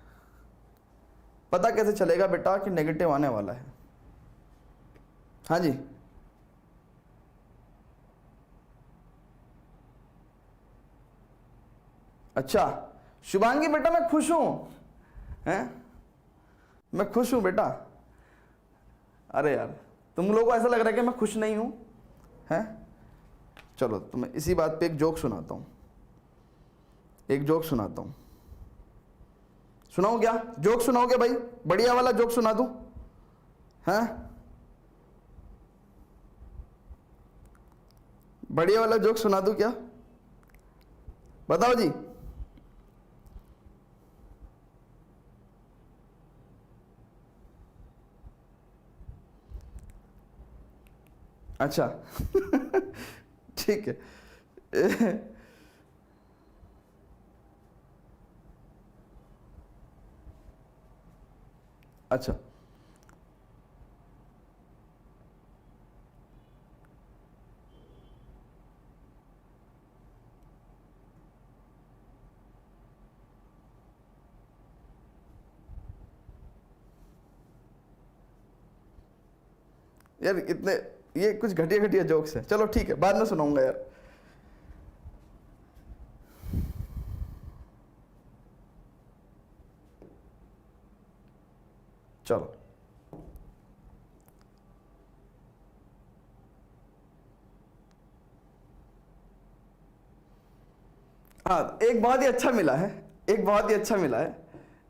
पता कैसे चलेगा बेटा कि नेगेटिव आने वाला है। हाँ जी, अच्छा शुभांगी बेटा मैं खुश हूं, हैं, मैं खुश हूं बेटा। अरे यार तुम लोगों को ऐसा लग रहा है कि मैं खुश नहीं हूं, हैं? चलो तो मैं इसी बात पे एक जोक सुनाता हूं, एक जोक सुनाता हूं। सुनाऊं क्या? जोक सुनाओगे भाई? बढ़िया वाला जोक सुना दूं? हैं? बढ़िया वाला जोक सुना दूं क्या? बताओ जी। अच्छा ठीक है अच्छा यार इतने ये कुछ घटिया घटिया जोक्स है, चलो ठीक है बाद में सुनाऊंगा यार। चलो हाँ, एक बहुत ही अच्छा मिला है, एक बहुत ही अच्छा मिला है,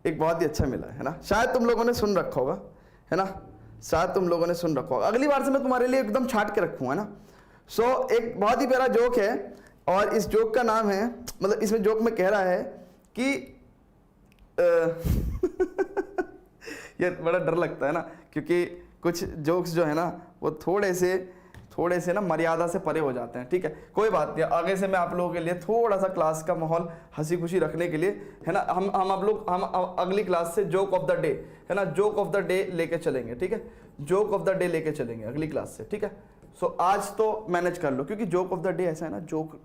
एक बहुत ही अच्छा मिला है ना? शायद तुम लोगों ने सुन रखा होगा, है ना? शायद तुम लोगों ने सुन रखा होगा। अगली बार से मैं तुम्हारे लिए एकदम छाट के रखूंगा ना। सो एक बहुत ही प्यारा जोक है और इस जोक का नाम है, मतलब इसमें जोक में कह रहा है कि ये बड़ा डर लगता है ना, क्योंकि कुछ जोक्स जो है ना वो थोड़े से ना मर्यादा से परे हो जाते हैं। ठीक है, कोई बात नहीं, आगे से मैं आप लोगों के लिए थोड़ा सा क्लास का माहौल हंसी खुशी रखने के लिए, है ना, हम अगली क्लास से जोक ऑफ द डे, है ना, जोक ऑफ द डे लेके चलेंगे। ठीक है, जोक ऑफ द डे लेके चलेंगे अगली क्लास से। ठीक है, सो आज तो मैनेज कर लो, क्योंकि जोक ऑफ द डे ऐसा है ना, जोक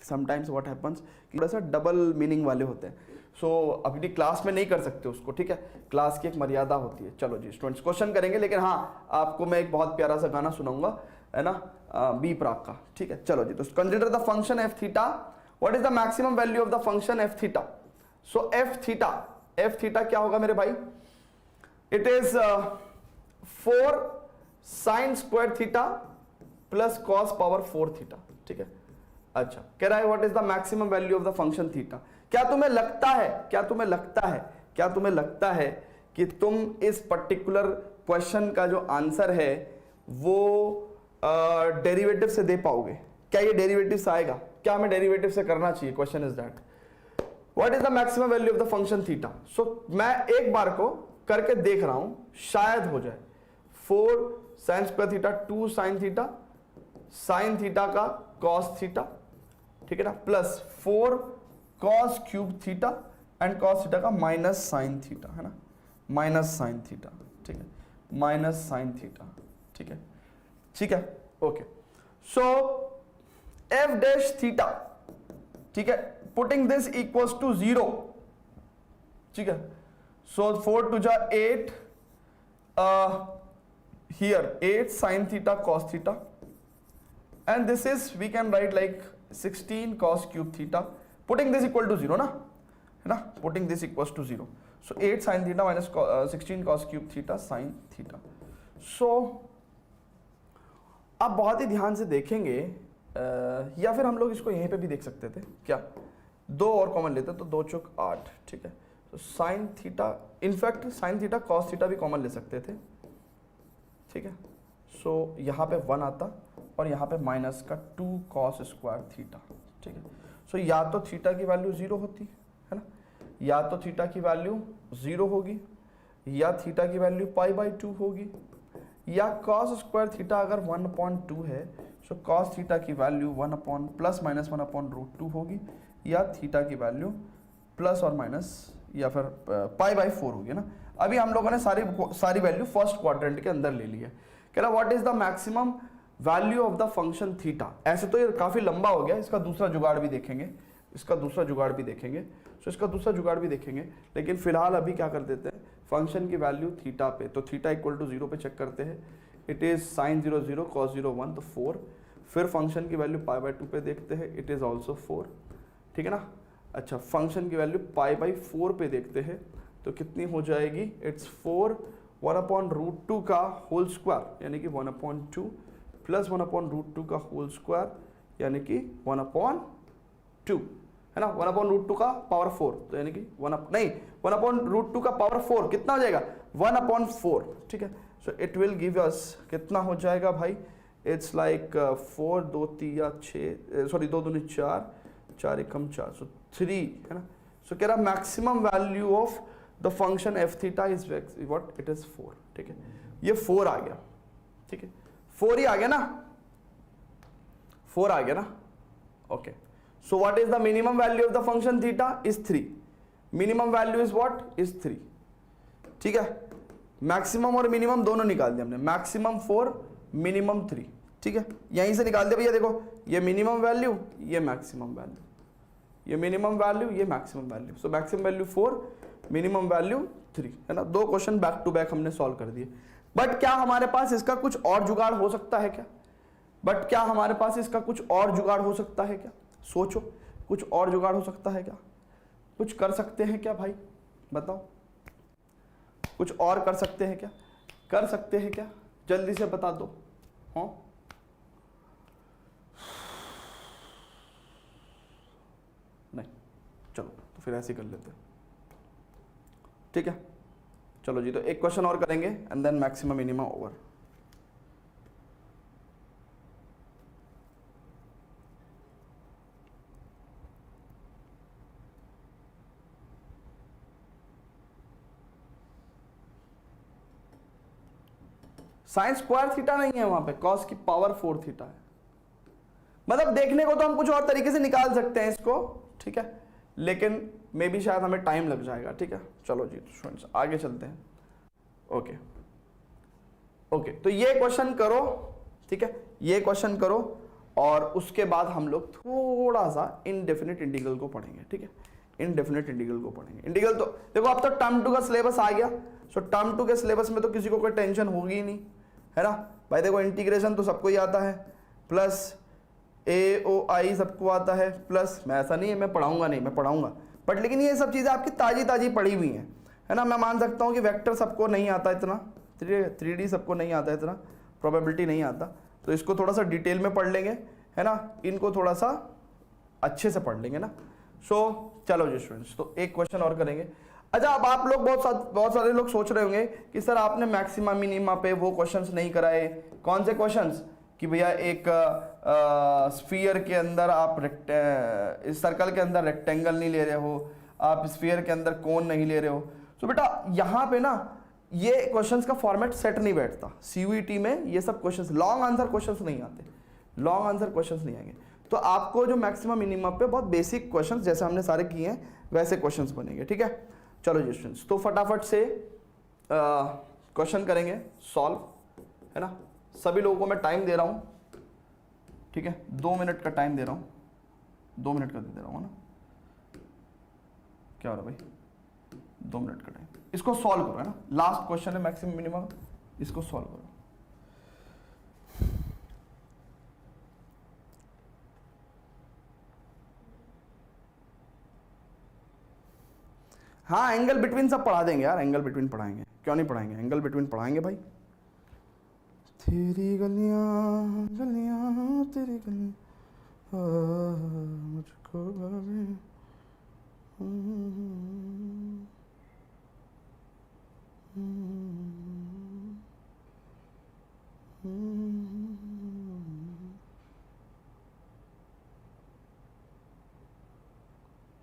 समटाइम्स व्हाट हैपन्स कि थोड़ा सा डबल मीनिंग वाले होते हैं। सो अपनी क्लास में नहीं कर सकते उसको। ठीक है, क्लास की एक मर्यादा होती है। चलो जी स्टूडेंट्स क्वेश्चन करेंगे, लेकिन हाँ आपको मैं एक बहुत प्यारा सा गाना सुनाऊंगा, है ना, बी प्राक का। ठीक है, चलो जी। तो consider the function F theta, what is the maximum value of the function F theta. So F theta क्या होगा मेरे भाई? It is 4 sine square theta plus cos power 4 theta. ठीक है, अच्छा कह रहा है what is the maximum value of the function theta. क्या तुम्हें लगता है कि तुम इस पर्टिकुलर क्वेश्चन का जो आंसर है वो डेरिवेटिव से दे पाओगे? क्या ये डेरिवेटिव से आएगा? क्या हमें डेरिवेटिव से करना चाहिए? Question is that what is the maximum value of the function theta. So मैं एक बार को करके देख रहा हूं, शायद हो जाए। 4 sine square theta 2 sine theta, sine theta का कॉस थीटा, ठीक है ना, plus 4 cos cube theta and cos theta का माइनस साइन थीटा, है ना, माइनस साइन थीटा। ठीक है, माइनस साइन थीटा। ठीक है, ठीक है, ओके। सो एफ डैश थीटा, ठीक है, पुटिंग दिस इक्वल्स टू 0। ठीक है, सो 4 टू जा 8, here 8 sin theta cos theta, and this is we can write like 16 cos cube theta, putting this equal to 0 ना, है ना, putting this equals to 0. So 8 sin theta minus 16 cos cube theta sin theta. So आप बहुत ही ध्यान से देखेंगे, या फिर हम लोग इसको यहीं पे भी देख सकते थे क्या, 2 और कॉमन लेते तो 2 चौक 8। ठीक है, तो sine theta, in fact sine theta cos theta भी कॉमन ले सकते थे। ठीक है, सो यहाँ पे 1 आता और यहाँ पे माइनस का 2 कॉस स्क्वायर थीटा। ठीक है, सो या तो थीटा की वैल्यू 0 होती है ना, या तो थीटा की वैल्यू 0 होगी, या थीटा की वैल्यू π/2 होगी, या कॉस स्क्वायर थीटा अगर 1/2 है सो कॉस थीटा की वैल्यू 1 प्लस माइनस 1/√2 होगी, या थीटा की वैल्यू प्लस और माइनस या फिर π/4 होगी ना। अभी हम लोगों ने सारी वैल्यू फर्स्ट क्वाड्रेंट के अंदर ले ली है। कह रहा what is the maximum value of the function theta. ऐसे तो ये काफी लंबा हो गया, इसका दूसरा जुगाड़ भी देखेंगे, इसका दूसरा जुगाड़ भी देखेंगे, सो इसका दूसरा जुगाड़ भी देखेंगे, लेकिन फिलहाल अभी क्या कर देते हैं, फंक्शन की वैल्यू थीटा पे, तो थीटा इक्वल टू 0 पे चेक करते हैं। इट इज साइन 0 0 कॉस 0 1, तो 4। फिर फंक्शन की वैल्यू π/2 पे देखते हैं, इट इज ऑल्सो 4। ठीक है ना, अच्छा फंक्शन की वैल्यू π/4 पे देखते हैं तो कितनी हो जाएगी, इट्स 4 1/√2 का होल स्क्वायर यानी कि 1/2 प्लस 1/√2 का होल स्क्वायर यानी कि 1/2 है ना, 1/√2 का पावर 4 तो यानी कि 1/√2 का पावर 4 कितना हो जाएगा 1/4, ठीक है। So it will give us कितना हो जाएगा भाई, इट्स लाइक 4 2 3 6 सॉरी 2 दूनी 4 4 एकम 4 सो 3 है ना। सो कह रहा maximum value of the function F theta is what it is 4, ठीक है। ये 4 आ गया, ठीक है, 4 ही आ गया ना, 4 आ गया ना, okay. So what is the minimum value of the function theta is 3, minimum value is what is 3, ठीक है। मैक्सिमम और मिनिमम दोनों निकाल दिया हमने, मैक्सिमम 4 मिनिमम 3, ठीक है, यहीं से निकाल दिया भैया। देखो ये मिनिमम वैल्यू ये मैक्सिमम वैल्यू, ये मिनिमम वैल्यू ये maximum value, so maximum value 4 minimum value 3 है ना। 2 क्वेश्चन बैक टू बैक हमने सॉल्व कर दिए। बट क्या हमारे पास इसका कुछ और जुगाड़ हो सकता है क्या, बट क्या हमारे पास इसका कुछ और जुगाड़ हो सकता है क्या, सोचो कुछ और जुगाड़ हो सकता है क्या, कुछ कर सकते हैं क्या भाई बताओ, कुछ और कर सकते हैं क्या, कर सकते हैं क्या, जल्दी से बता दो। हाँ नहीं, चलो तो फिर ऐसे ही कर लेते हैं, ठीक है। चलो जी, तो एक क्वेश्चन और करेंगे and then maximum minimum over. Sine square theta नहीं है वहां पे, कॉस की पावर 4 थीटा है। मतलब देखने को तो हम कुछ और तरीके से निकाल सकते हैं इसको, ठीक है, लेकिन मे बी शायद हमें टाइम लग जाएगा, ठीक है। चलो जी स्टूडेंट्स आगे चलते हैं। ओके ओके, तो ये क्वेश्चन करो, ठीक है, ये क्वेश्चन करो और उसके बाद हम लोग थोड़ा सा इनडेफिनेट इंटीग्रल को पढ़ेंगे, ठीक है। इनडेफिनेट इंटीग्रल को पढ़ेंगे। इंटीग्रल तो देखो अब तो टर्म 2 का सिलेबस आ गया, सो टर्म 2 के सिलेबस में तो किसी को कोई टेंशन होगी ही नहीं, है ना भाई। देखो इंटीग्रेशन तो सबको ही आता है, प्लस AOI सबको आता है, प्लस मैं ऐसा नहीं है मैं पढ़ाऊंगा नहीं, मैं पढ़ाऊंगा, बट लेकिन ये सब चीज़ें आपकी ताजी ताजी पढ़ी हुई हैं, है ना। मैं मान सकता हूँ कि वेक्टर सबको नहीं आता इतना, 3D सबको नहीं आता इतना, प्रोबेबिलिटी नहीं आता, तो इसको थोड़ा सा डिटेल में पढ़ लेंगे, है ना, इनको थोड़ा सा अच्छे से पढ़ लेंगे ना। सो चलो जी स्टूडेंट्स, तो एक क्वेश्चन और करेंगे। अच्छा, अब आप लोग बहुत सारे लोग सोच रहे होंगे कि सर आपने मैक्सिमा मिनिमा पे वो क्वेश्चंस नहीं कराए। कौन से क्वेश्चंस, कि भैया एक स्फीयर के अंदर आप इस सर्कल के अंदर रेक्टेंगल नहीं ले रहे हो, आप स्फीयर के अंदर कोन नहीं ले रहे हो। तो बेटा यहाँ पे ना ये क्वेश्चंस का फॉर्मेट सेट नहीं बैठता। CUET में ये सब क्वेश्चंस लॉन्ग आंसर क्वेश्चंस नहीं आते, लॉन्ग आंसर क्वेश्चंस नहीं आएंगे। तो आपको जो मैक्सिमम मिनिमम पे बहुत बेसिक क्वेश्चंस जैसे हमने सारे किए हैं वैसे क्वेश्चंस बनेंगे, ठीक है। चलो जी स्टूडेंट्स, तो फटाफट से क्वेश्चन करेंगे सॉल्व, है ना। सभी लोगों को मैं टाइम दे रहा हूँ, ठीक है, 2 मिनट का टाइम दे रहा हूँ, 2 मिनट का दे रहा हूँ ना, क्या हो रहा है भाई, 2 मिनट का टाइम। इसको सॉल्व करो, है ना, लास्ट क्वेश्चन है मैक्सिमम मिनिमम, इसको सॉल्व करो। हाँ एंगल बिटवीन सब पढ़ा देंगे यार, एंगल बिटवीन पढ़ाएंगे, क्यों नहीं पढ़ाएंगे, एंगल बिटवीन पढ़ाएंगे भाई। तेरी गलियां गलियां तेरी गलियां मुझको भावे,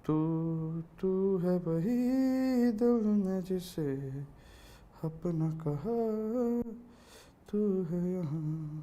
तू तू है वही दिल ने जिसे अपना कहा, तू है यहाँ।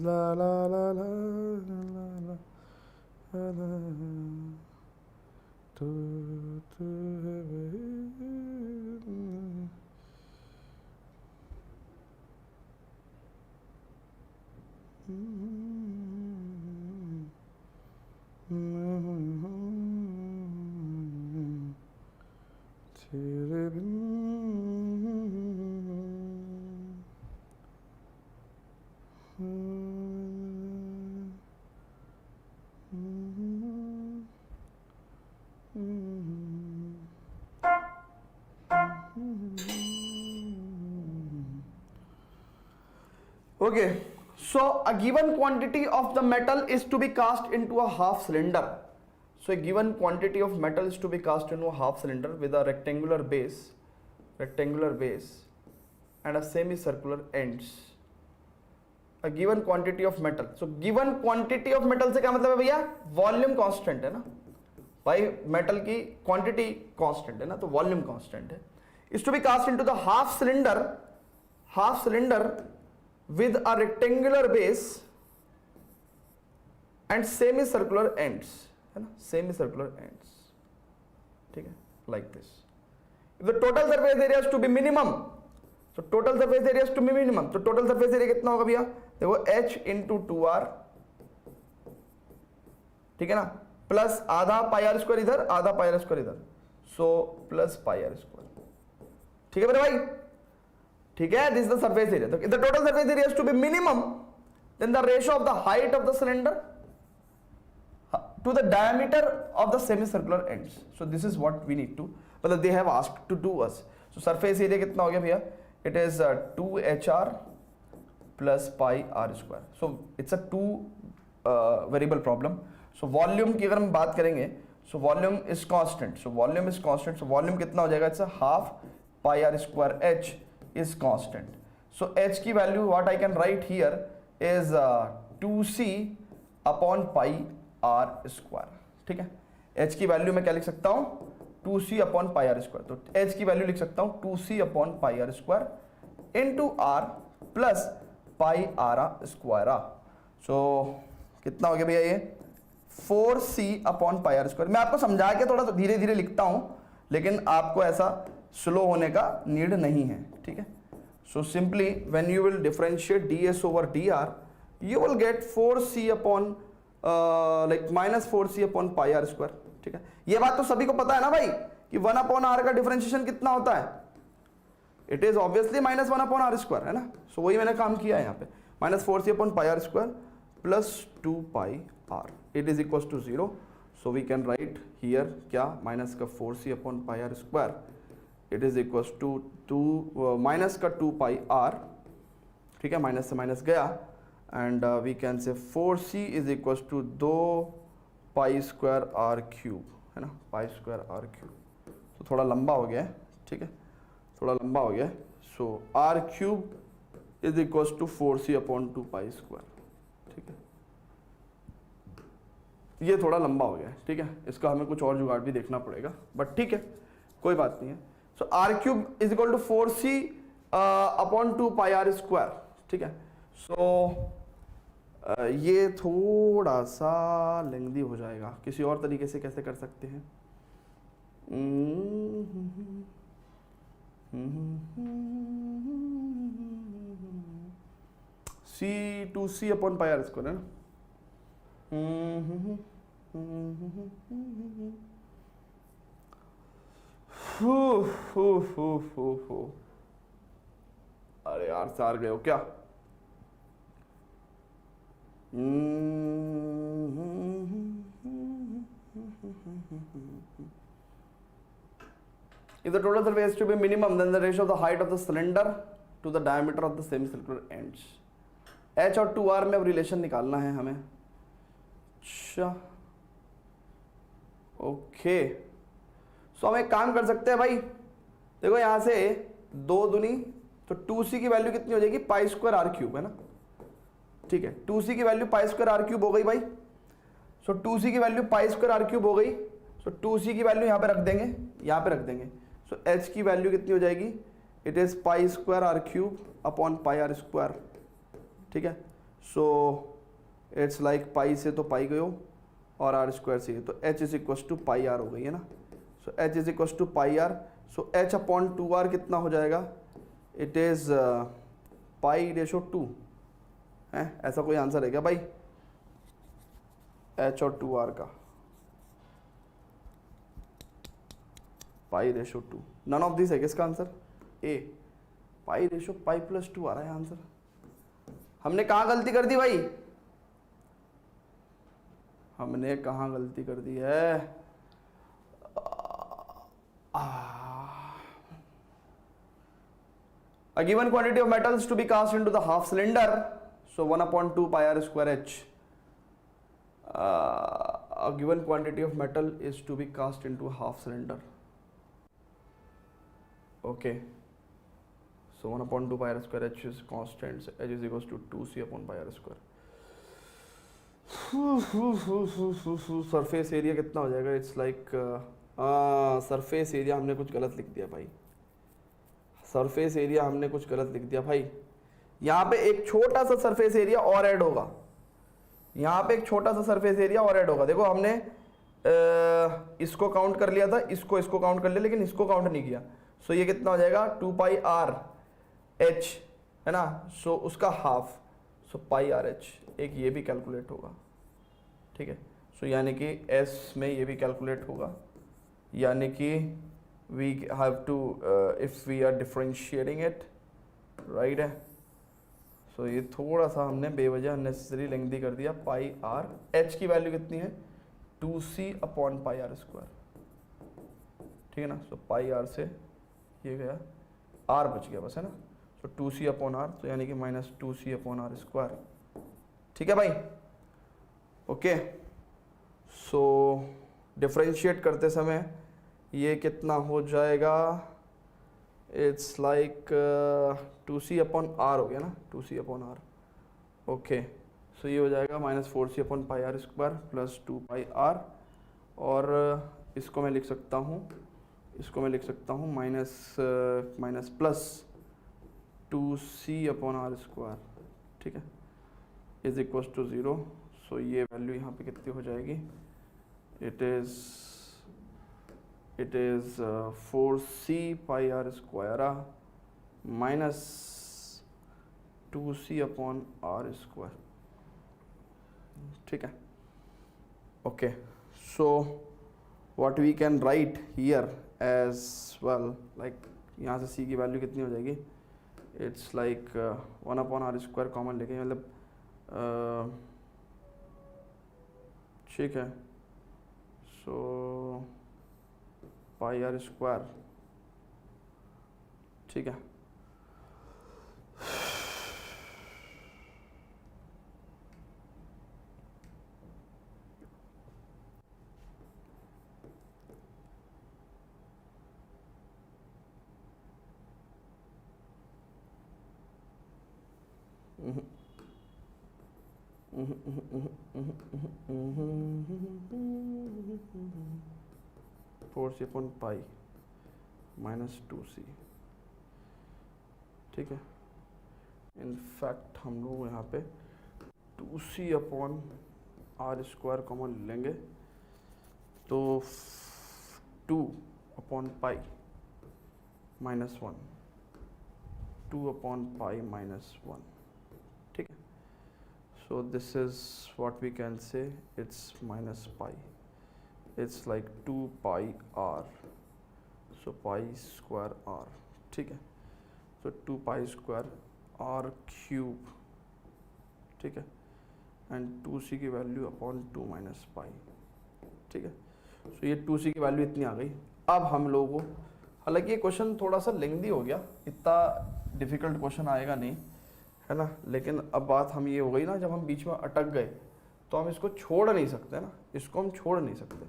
La la la la la la la la, तू तू है वही। तेरे बिन Okay, so a given quantity of the metal is to be cast into a half cylinder. So a given quantity of metal is to be cast into a half cylinder with a rectangular base and a semicircular ends. A given quantity of metal. So given quantity of metal से क्या मतलब है भैया? Volume constant है ना भाई, metal की quantity constant है ना, तो volume constant है. Is to be cast into the half cylinder with a rectangular base and semicircular ends, है ना, semicircular ends, ठीक है, like this. If the total surface area is to be minimum, so total surface area is to be minimum, तो total surface area कितना होगा भैया? देखो h into 2r, ठीक है ना, प्लस आधा पाई आर स्क्वायर इधर, आधा पाई आर स्क्वायर इधर, so plus pi R square, ठीक है मेरे भाई, ठीक है. This is the surface area. If the total surface area is to be minimum, then the ratio of the height of the cylinder to the diameter of the semicircular ends. So this is what we need to, मतलब they have asked to do us. So surface area कितना हो गया भैया? It is 2hr plus pi R square. So it's a 2 variable problem. So volume की अगर हम बात करेंगे, so volume is constant. So volume is constant. So volume कितना हो जाएगा? It's half pi R square h is constant. So h की value what I can write here is 2c upon pi r square. ठीक है, h की value मैं क्या लिख सकता हूँ? 2c upon pi r square. तो h की वैल्यू लिख सकता हूँ 2c upon pi r square into r plus pi r square. So कितना हो गया भैया ये? 4c upon pi r square. मैं आपको समझा के थोड़ा धीरे धीरे लिखता हूँ, लेकिन आपको ऐसा स्लो होने का नीड नहीं है, ठीक है. So simply when you will differentiate ds over dr, you will get 4c upon like minus 4c upon pi R square, ठीक है. ये बात तो सभी को पता है ना भाई कि 1 अपॉन r का डिफरेंशिएशन कितना होता है? It is obviously minus 1 upon r square, है ना. सो वही मैंने काम किया है यहाँ पे, minus 4c upon pi R square plus 2 pi r, it is equal to 0. So we can write here क्या? माइनस का 4c upon pi R square, it is equal to minus का 2 पाई आर, ठीक है, minus से minus गया, and we can say 4c is equal to 2 pi square R cube, है ना, पाई square R cube. तो थोड़ा लंबा हो गया है, ठीक है, थोड़ा लंबा हो गया है. So R cube is equal to 4c upon 2 pi square, ठीक है. ये थोड़ा लंबा हो गया है, ठीक है, इसका हमें कुछ और जुगाड़ भी देखना पड़ेगा, बट ठीक है, कोई बात नहीं है. So R cube is equal to 4c upon 2 pi R square, ठीक है. सो ये थोड़ा सा लेंथी हो जाएगा, किसी और तरीके से कैसे कर सकते हैं? C upon pi R square है ना. अरे यार सार गए हो क्या? If the total surface is to be minimum, then the ratio of the height of the cylinder to the diameter of the semicircular ends. h और 2r में अब रिलेशन निकालना है हमें. अच्छा, ओके. सो हम एक काम कर सकते हैं भाई, देखो यहाँ से 2 दूनी तो 2c की वैल्यू कितनी हो जाएगी? पाई स्क्वायर आर क्यूब, है ना, ठीक है. 2c की value pi square R cube हो गई भाई. सो 2c की value pi square R cube हो गई. सो 2c की वैल्यू यहाँ पे रख देंगे, यहाँ पे रख देंगे. सो h की वैल्यू कितनी हो जाएगी? It is pi square R cube upon pi R square, ठीक है. सो इट्स लाइक पाई से तो पाई गयो और आर स्क्वायर से, तो h is equal to pi R हो गई है ना. So h is equal to pi R. So h upon 2r कितना हो जाएगा? इट इज पाई रेशो 2 है. ऐसा कोई आंसर है क्या भाई h और 2r का? पाई रेशो 2, नन ऑफ दिस है किसका आंसर? ए, पाई रेशो पाई प्लस 2 आ रहा है आंसर। हमने कहाँ गलती कर दी भाई? हमने कहाँ गलती कर दी है? A given quantity of metals to be cast into the half cylinder, so 1/2 pi r square h. A given quantity of metal is to be cast into a half cylinder. Okay. So 1/2 pi r square h is constant. So h is equals to 2c upon pi r square. Surface area कितना हो जाएगा? It's like surface area हमने कुछ गलत लिख दिया भाई। Surface area हमने कुछ गलत लिख दिया भाई। यहाँ पे एक छोटा सा सरफेस एरिया और ऐड होगा। यहाँ पे एक छोटा सा सरफेस एरिया और ऐड होगा। देखो हमने इसको काउंट कर लिया था, इसको काउंट कर लिया, लेकिन इसको काउंट नहीं किया। सो ये कितना हो जाएगा? 2 पाई आर एच, है ना? सो उसका हाफ, सो पाई आर एच। एक ये भी कैलकुलेट होगा, ठीक है। सो यानी कि एस में ये भी कैलकुलेट होगा, यानी कि we have to if we are differentiating it, right है। सो ये थोड़ा सा हमने बेवजह अननेसेसरी लेंथी कर दिया। पाई आर एच की वैल्यू कितनी है? 2c upon pi R square, ठीक है ना। सो पाई आर से ये गया, आर बच गया बस, है ना। सो 2c अपॉन आर, तो यानी कि minus 2c upon R square, ठीक है भाई। ओके, सो डिफ्रेंशिएट करते समय ये कितना हो जाएगा? It's like 2c upon are हो गया ना, 2c अपॉन आर। ओके, सो ये हो जाएगा minus 4c upon pi R square plus 2 pi R, और इसको मैं लिख सकता हूँ minus plus 2c upon R square, ठीक है, इज इक्वल टू 0। सो ये वैल्यू यहाँ पे कितनी हो जाएगी? it is 4c pi r square minus 2c upon r square, ठीक है। Okay, so what we can write here as well, like यहाँ से c की वैल्यू कितनी हो जाएगी? It's like 1 upon R square common लेके, मतलब ठीक है। सो पाई आर स्क्वायर, ठीक है। फोर सी अपॉन पाई माइनस 2c, ठीक है। इनफैक्ट हम लोग यहाँ पे 2c upon R square common लेंगे, तो 2 upon pi minus 1, 2 upon pi minus 1, ठीक है। So this is what we can say, it's minus pi, it's like 2 pi R, so pi square R, ठीक है। So 2 pi square R cube, ठीक है, and 2c की value upon 2 minus पाई, ठीक है। सो ये 2c की वैल्यू इतनी आ गई। अब हम लोगों को, हालांकि ये क्वेश्चन थोड़ा सा लेंथी हो गया, इतना डिफ़िकल्ट क्वेश्चन आएगा नहीं, है ना। लेकिन अब बात हम ये हो गई ना, जब हम बीच में अटक गए तो हम इसको छोड़ नहीं सकते ना, इसको हम छोड़ नहीं सकते।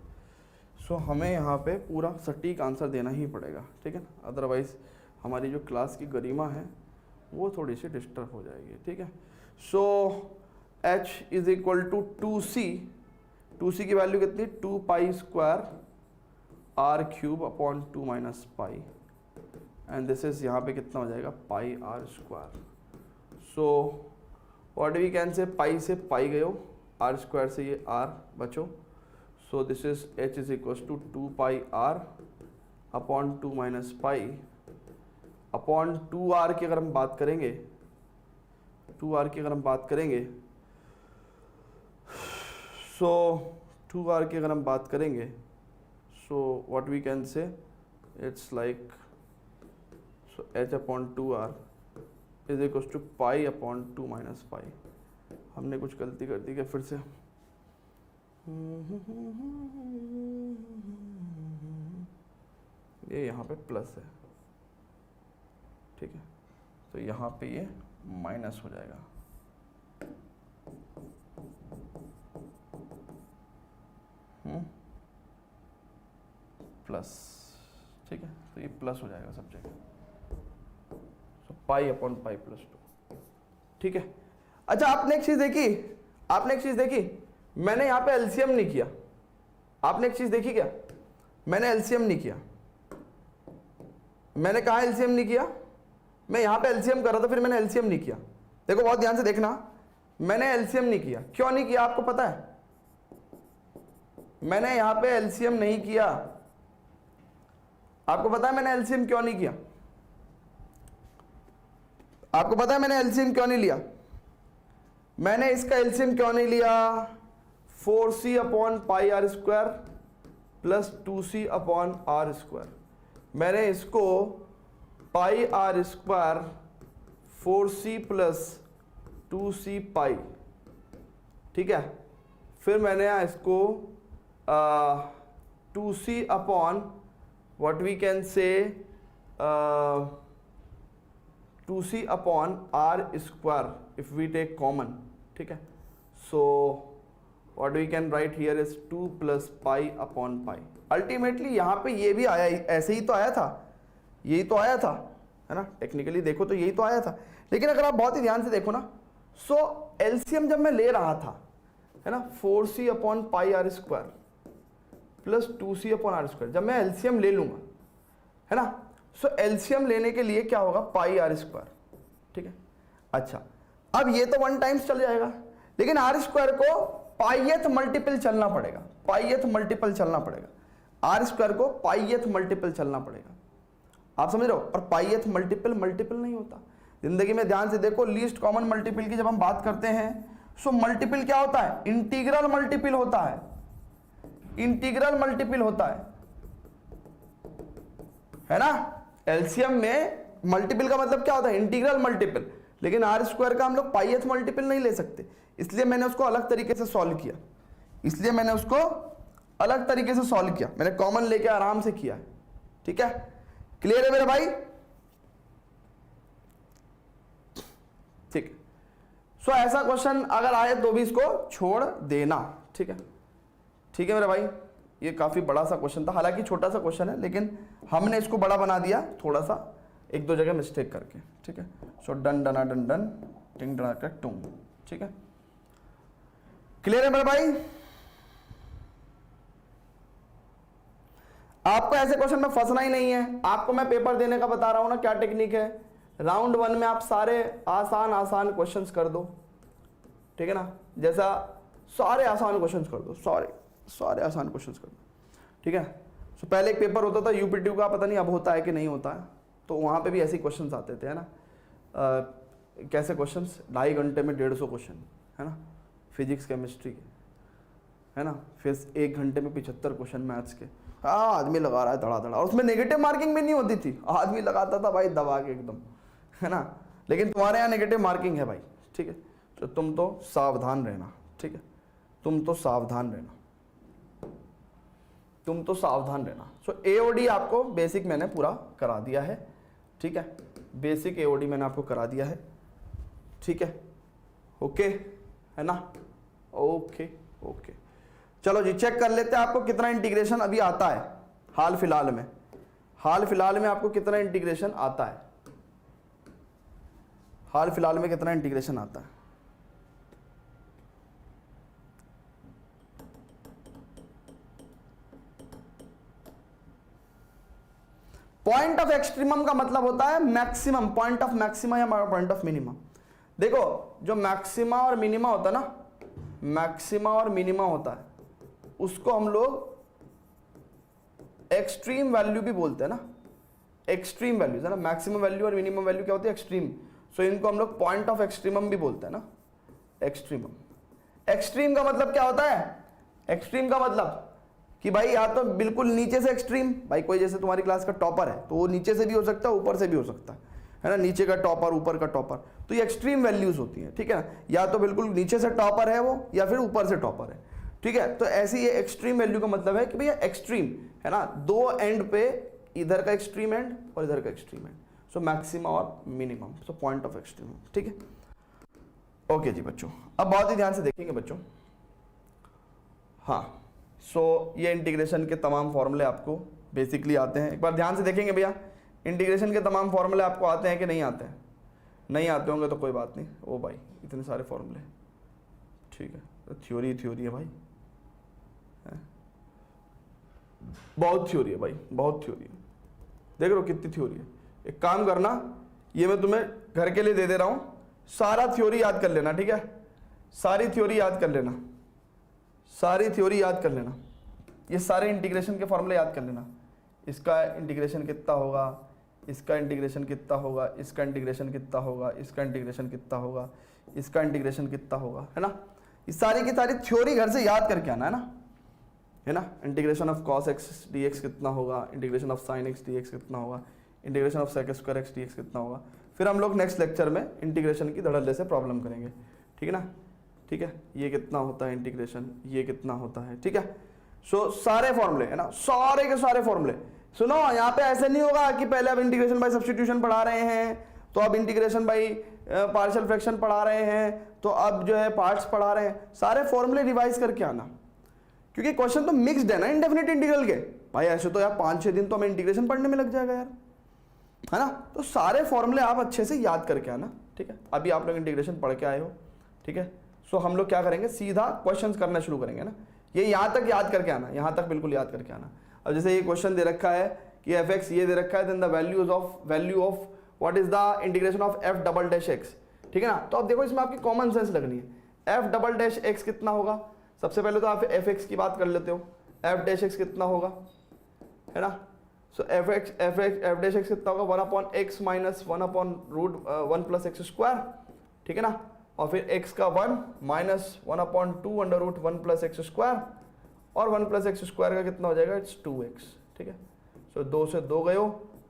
सो हमें यहाँ पे पूरा सटीक आंसर देना ही पड़ेगा, ठीक है ना, अदरवाइज़ हमारी जो क्लास की गरिमा है वो थोड़ी सी डिस्टर्ब हो जाएगी, ठीक है। So h is equal to 2c की वैल्यू कितनी? 2 pi square R cube upon 2 minus pi, and this is यहाँ पे कितना हो जाएगा? Pi R square. So what we can say, pi से पाई गयो, आर स्क्वायर से ये आर बचो। So this is h is equal to 2 pi R upon 2 minus pi upon 2r की अगर हम बात करेंगे, 2r की अगर हम बात करेंगे, सो 2r की अगर हम बात करेंगे, so what we can say, it's like so h/2r is equal to π/2 minus pi. हमने कुछ गलती कर दी क्या फिर से? ये यहाँ पे प्लस है, ठीक है, तो यहाँ पे ये माइनस हो जाएगा। प्लस, ठीक है, तो ये प्लस हो जाएगा सब जगह, सो π/π+2, ठीक है। अच्छा, आपने एक चीज देखी, मैंने यहाँ पे एलसीएम नहीं किया। आपने एक चीज देखी क्या? मैंने एलसीएम नहीं किया। मैंने कहा एलसीएम नहीं किया, मैं यहाँ पे एलसीएम कर रहा था, फिर मैंने एलसीएम नहीं किया। देखो बहुत ध्यान से देखना, मैंने एलसीएम नहीं किया। क्यों नहीं किया आपको पता है? मैंने यहाँ पे एलसीएम नहीं किया। आपको पता है मैंने एलसीएम क्यों नहीं किया? आपको पता है मैंने एलसीएम क्यों नहीं लिया? मैंने इसका एलसीएम क्यों नहीं लिया? 4c/πr² plus 2c/r²। मैंने इसको πr² 4c प्लस 2c पाई, ठीक है, फिर मैंने इसको 2c upon what we can say 2c/r² if we take common, ठीक है, so what we can write here is 2 plus π/π। Ultimately यहाँ पे ये भी आया, ऐसे ही तो आया था, यही तो आया था, है ना, टेक्निकली देखो तो यही तो आया था। लेकिन अगर आप बहुत ही ध्यान से देखो ना, सो एलसीएम जब मैं ले रहा था, है ना, 4c/πr² प्लस 2c/r², जब मैं एलसीएम ले लूंगा, है ना, सो एलसीएम लेने के लिए क्या होगा? πr², ठीक है। अच्छा, अब ये तो 1 टाइम्स चल जाएगा, लेकिन r² को पाइथ मल्टीपल चलना पड़ेगा, पाइथ मल्टीपल चलना पड़ेगा, r² को पाइथ मल्टीपल चलना पड़ेगा। आप समझ रहे हो? और पाइथ मल्टीपल नहीं होता जिंदगी में। ध्यान से देखो, लीस्ट कॉमन मल्टीपल की जब हम बात करते हैं, सो मल्टीपल क्या होता है? इंटीग्रल मल्टीपल होता है, इंटीग्रल मल्टीपल होता है ना। एलसीएम में मल्टीपल का मतलब क्या होता है? Integral multiple. लेकिन r² का हम लोग पाइथ मल्टीपल नहीं ले सकते, इसलिए मैंने उसको अलग तरीके से सॉल्व किया, मैंने कॉमन लेके आराम से किया है, ठीक है। क्लियर है मेरे भाई? ठीक है। सो ऐसा क्वेश्चन अगर आए तो भी इसको छोड़ देना, ठीक है, ठीक है मेरे भाई। ये काफी बड़ा सा क्वेश्चन था, हालांकि छोटा सा क्वेश्चन है, लेकिन हमने इसको बड़ा बना दिया थोड़ा सा, 1-2 जगह मिस्टेक करके, ठीक है। सो डन डना डन डन टिंग डना का टूम, ठीक है। क्लियर है मेरे भाई? आपको ऐसे क्वेश्चन में फंसना ही नहीं है। आपको मैं पेपर देने का बता रहा हूं ना क्या टेक्निक है। राउंड 1 में आप सारे आसान क्वेश्चंस कर दो, ठीक है ना, जैसा सारे आसान क्वेश्चंस कर दो, सारे आसान क्वेश्चंस कर दो, ठीक है। तो पहले एक पेपर होता था यूपीट्यू का, पता नहीं अब होता है कि नहीं होता है, तो वहाँ पे भी ऐसे क्वेश्चंस आते थे, है ना। कैसे क्वेश्चंस? 2.5 घंटे में 150 क्वेश्चन, है ना, फिजिक्स केमिस्ट्री के, है ना, फिर 1 घंटे में 75 क्वेश्चन मैथ्स के। हाँ, आदमी लगा रहा है धड़ा, और उसमें नेगेटिव मार्किंग भी नहीं होती थी, आदमी लगाता था भाई दबा के एकदम, है ना। लेकिन तुम्हारे यहाँ नेगेटिव मार्किंग है भाई, ठीक है, तो तुम तो सावधान रहना, ठीक है, तुम तो सावधान रहना। सो एओडी आपको बेसिक मैंने पूरा करा दिया है, ठीक है, बेसिक एओडी मैंने आपको करा दिया है, ठीक है, ओके, है ना, ओके। चलो जी, चेक कर लेते हैं आपको कितना इंटीग्रेशन अभी आता है हाल फिलहाल में आपको कितना इंटीग्रेशन आता है, हाल फिलहाल में कितना इंटीग्रेशन आता है। पॉइंट ऑफ एक्सट्रीमम का मतलब होता है मैक्सिमम, पॉइंट ऑफ मैक्सिमा या पॉइंट ऑफ मिनिमम। देखो, जो मैक्सिमा और मिनिमा होता है ना, मैक्सिमा और मिनिमा होता है, उसको हम लोग एक्सट्रीम वैल्यू भी बोलते हैं ना, एक्सट्रीम वैल्यू है ना। मैक्सिमम वैल्यू और मिनिमम वैल्यू क्या होती है? एक्सट्रीम। सो इनको हम लोग पॉइंट ऑफ एक्सट्रीमम भी बोलते हैं ना, एक्सट्रीमम। एक्सट्रीम का मतलब क्या होता है? एक्सट्रीम का मतलब कि भाई या तो बिल्कुल नीचे से एक्सट्रीम, भाई कोई जैसे तुम्हारी क्लास का टॉपर है तो वो नीचे से भी हो सकता है ऊपर से भी हो सकता है ना, नीचे का टॉपर ऊपर का टॉपर, तो ये एक्सट्रीम वैल्यूज होती हैं, ठीक है ना, या तो बिल्कुल नीचे से टॉपर है वो या फिर ऊपर से टॉपर है, ठीक है। तो ऐसी ये एक्सट्रीम वैल्यू का मतलब है कि भैया एक्सट्रीम है ना, दो एंड पे, इधर का एक्सट्रीम एंड और इधर का एक्सट्रीम एंड, सो मैक्सिमम और minimum, so point of extreme, ठीक है। ओके जी बच्चों, अब बहुत ही ध्यान से देखेंगे बच्चों। हाँ, सो ये इंटीग्रेशन के तमाम फॉर्मूले आपको बेसिकली आते हैं, एक बार ध्यान से देखेंगे भैया। इंटीग्रेशन के तमाम फॉर्मूले आपको आते हैं कि नहीं आते हैं? नहीं आते होंगे तो कोई बात नहीं, ओ भाई इतने सारे फॉर्मूले, ठीक है, तो थ्योरी है भाई, है? बहुत थ्योरी है भाई, बहुत थ्योरी है, देख रहे हो कितनी थ्योरी है। एक काम करना, ये मैं तुम्हें घर के लिए दे दे रहा हूं, सारा थ्योरी याद कर लेना, ठीक है, सारी थ्योरी याद कर लेना, सारी थ्योरी याद कर लेना, ये सारे इंटीग्रेशन के फॉर्मूले याद कर लेना। इसका इंटीग्रेशन कितना होगा, इसका इंटीग्रेशन कितना होगा, इसका इंटीग्रेशन कितना होगा, इसका इंटीग्रेशन कितना होगा, इसका इंटीग्रेशन कितना होगा, है ना। ये सारी की सारी थ्योरी घर से याद करके आना, है ना। Integration of cos x dx कितना होगा, integration of sin x dx कितना होगा, integration of sec square x dx कितना होगा। फिर हम लोग नेक्स्ट लेक्चर में इंटीग्रेशन की धड़ल्ले से प्रॉब्लम करेंगे, ठीक है ना, ठीक है। ये कितना होता है इंटीग्रेशन, ये कितना होता है, ठीक है। सो सारे फॉर्मूले, है ना, सारे के सारे फॉर्मूले। सुनो, यहाँ पे ऐसे नहीं होगा कि पहले अब इंटीग्रेशन बाय सब्स्टिट्यूशन पढ़ा रहे हैं तो अब इंटीग्रेशन बाय पार्शियल फ्रैक्शन पढ़ा रहे हैं तो अब जो है पार्ट्स पढ़ा रहे हैं, सारे फॉर्मूले रिवाइज करके आना, क्योंकि क्वेश्चन तो मिक्स्ड है ना इंडेफिनिट इंटीग्रल के। भाई ऐसे तो यार 5-6 दिन तो हमें इंटीग्रेशन पढ़ने में लग जाएगा यार, है ना। तो सारे फॉर्मूले आप अच्छे से याद करके आना, ठीक है। अभी आप लोग इंटीग्रेशन पढ़ के आए हो, ठीक है। सो हम लोग क्या करेंगे, सीधा क्वेश्चंस करना शुरू करेंगे ना। ये यहाँ तक याद करके आना, यहाँ तक बिल्कुल याद करके आना। अब जैसे ये क्वेश्चन दे रखा है कि एफ एक्स ये दे रखा है, then the value of what is the integration of F double dash X, ठीक है ना। तो अब देखो इसमें आपकी कॉमन सेंस लगनी है। एफ डबल डैश एक्स कितना होगा, सबसे पहले तो आप एफ एक्स की बात कर लेते हो, एफ डैश एक्स कितना होगा, है ना। सो एफ डैश एक्स कितना होगा, 1/x minus 1/√1 plus x square, ठीक है ना। और फिर x का 1 माइनस 1/2 √1 प्लस एक्स स्क्वायर, और 1 प्लस एक्स स्क्वायर का कितना हो जाएगा, इट्स 2x, ठीक है। सो 2 से 2 गयो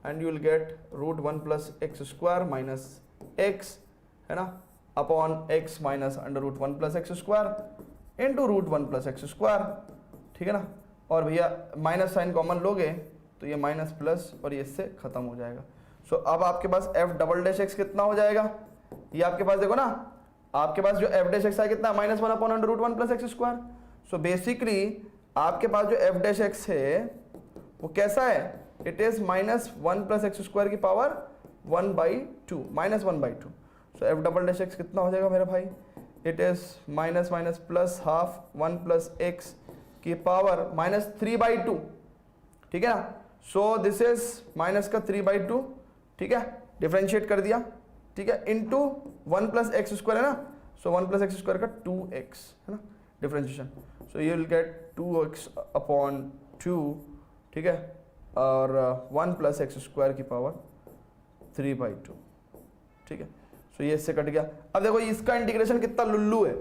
and you will gate √1 plus x square minus x, है ना, upon x minus √1 plus x square into √1 plus x square, ठीक है ना। और भैया माइनस साइन कॉमन लोगे तो ये माइनस प्लस और ये इससे खत्म हो जाएगा। सो अब आपके पास एफ डबल डैश एक्स कितना हो जाएगा, ये आपके पास देखो ना, आपके पास जो एफ डैश एक्स है कितना, -1/√1 plus x square. So basically आपके पास जो एफ डैश एक्स है वो कैसा है, it is -1 plus x square की पावर 1/2, -1/2। सो एफ डबल डैश एक्स कितना हो जाएगा मेरे भाई, it is minus minus plus half 1 plus x की पावर -3/2, ठीक है ना। सो दिस इज माइनस का 3/2, ठीक है, डिफरेंशिएट कर दिया, ठीक है, इंटू 1 प्लस एक्स स्क्वायर है ना। सो 1 प्लस एक्स स्क्वायर का 2x, है ना, differentiation. So you will gate 2x upon 2, ठीक है, और 1 प्लस एक्स स्क्वायर की पावर 3/2, ठीक है। सो ये इससे कट गया। अब देखो इसका इंटीग्रेशन कितना लुल्लू है,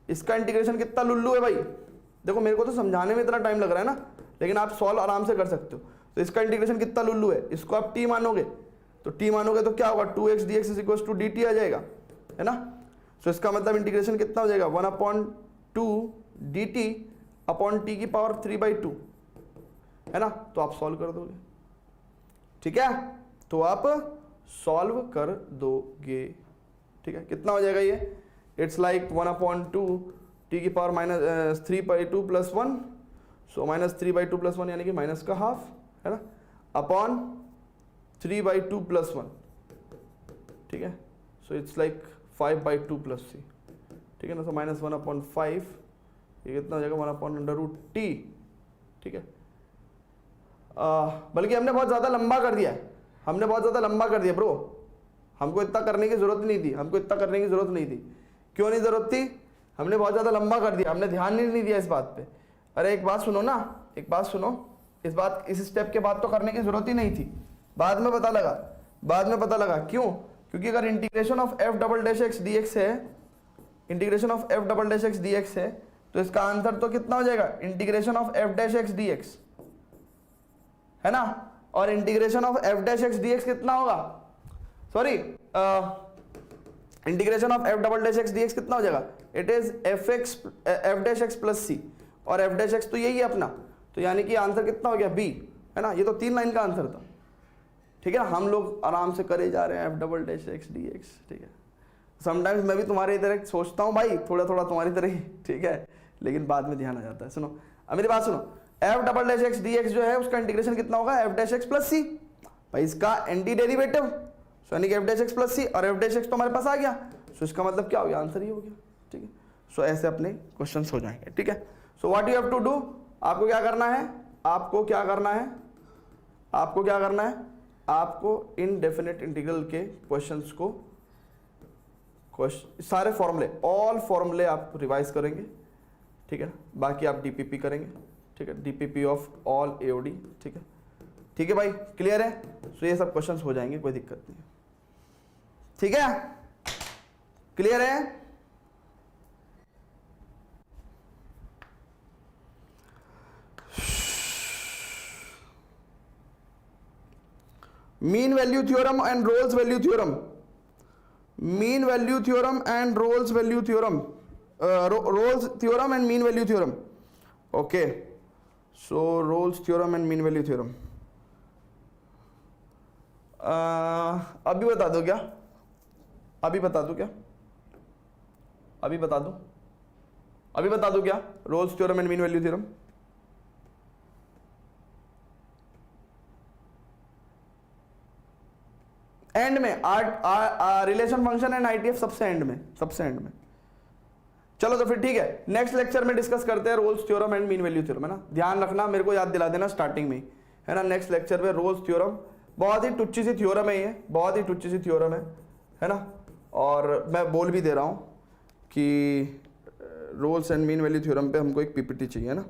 इसका इंटीग्रेशन कितना लुल्लू है भाई। देखो मेरे को तो समझाने में इतना टाइम लग रहा है ना, लेकिन आप सॉल्व आराम से कर सकते हो। तो इसका इंटीग्रेशन कितना लुल्लू है, इसको आप t मानोगे तो t मानोगे तो क्या होगा, 2x dx is equal to dt आ जाएगा, है ना। सो इसका मतलब इंटीग्रेशन कितना हो जाएगा, 1/2 dt अपॉन t की पावर 3/2, है ना। तो आप सॉल्व कर दोगे, ठीक है, तो आप सॉल्व कर दोगे, ठीक है। कितना हो जाएगा ये, इट्स लाइक 1/2 t की पावर -3/2 प्लस 1, सो -3/2 प्लस 1 यानी कि माइनस का हाफ, है ना, अपॉन 3/2 प्लस 1, ठीक है। So it's like 5/2 plus c, ठीक है ना। सो -1/5 ये कितना हो जाएगा, 1/√t, ठीक है। बल्कि हमने बहुत ज़्यादा लंबा कर दिया है, हमने बहुत ज़्यादा लंबा कर दिया ब्रो, हमको इतना करने की ज़रूरत नहीं थी, हमको इतना करने की ज़रूरत नहीं थी। क्यों नहीं ज़रूरत थी, हमने बहुत ज़्यादा लंबा कर दिया, हमने ध्यान नहीं दिया इस बात पे। अरे एक बात सुनो ना, एक बात सुनो, इस स्टेप के बाद तो करने की ज़रूरत ही नहीं थी, बाद में पता लगा, क्यों, क्योंकि अगर integration of F double dash X D X है, integration of F double dash X D X है, तो इसका आंसर तो कितना हो जाएगा, integration of F dash X D X, है ना। और integration of F dash X D X कितना होगा, sorry integration of F double dash X D X कितना हो जाएगा, it is F X F dash X plus C, और F dash x तो यही है अपना, तो यानी कि आंसर कितना हो गया बी, है ना। ये तो 3 लाइन का आंसर था, ठीक है ना। हम लोग आराम से करे जा रहे हैं F double dash X D x, ठीक है। समटाइम्स मैं भी तुम्हारी तरह सोचता हूँ भाई, थोड़ा थोड़ा तुम्हारी तरह ही, ठीक है, लेकिन बाद में ध्यान आ जाता है। सुनो अब मेरी बात सुनो, F double dash X D x जो है उसका इंटीग्रेशन कितना होगा, एफ डैश एक्स प्लस सी, भाई इसका एंटी डेरिवेटिव, सो यानी कि F dash X plus C, और एफ डैश एक्स तो हमारे पास आ गया, सो इसका मतलब क्या हो गया, आंसर ही हो गया, ठीक है। सो ऐसे अपने क्वेश्चंस हो जाएंगे, ठीक है। So what you have to do, आपको क्या करना है, आपको क्या करना है, आपको क्या करना है, आपको इनडेफिनेट इंटीग्रल के क्वेश्चंस को सारे फॉर्मूले, ऑल फॉर्मूले आप रिवाइज करेंगे, ठीक है ना। बाकी आप डीपीपी करेंगे, ठीक है, डीपीपी ऑफ ऑल एओडी, ठीक है, ठीक है भाई, क्लियर है। सो ये सब क्वेश्चंस हो जाएंगे, कोई दिक्कत नहीं है, ठीक है, क्लियर है। Mean value theorem and Rolle's value theorem, mean value theorem and Rolle's value theorem, Rolle's theorem and mean value theorem, okay. So Rolle's theorem and mean value theorem अभी बता दो क्या, अभी बता दो क्या, अभी बता दो, अभी बता दो क्या, roles theorem and mean value theorem. And में रिलेशन फंक्शन एंड आईटीएफ सबसे एंड में, सबसे एंड में। चलो तो फिर ठीक है, नेक्स्ट लेक्चर में डिस्कस करते हैं roles theorem and mean value theorem, है ना। ध्यान रखना, मेरे को याद दिला देना स्टार्टिंग में, है ना। नेक्स्ट लेक्चर में रोल्स थ्योरम, बहुत ही टुच्ची सी थ्योरम है ये, बहुत ही टुच्ची सी थ्योरम है ना। और मैं बोल भी दे रहा हूँ कि Rolle's and mean value theorem पे हमको एक पीपीटी चाहिए, है ना।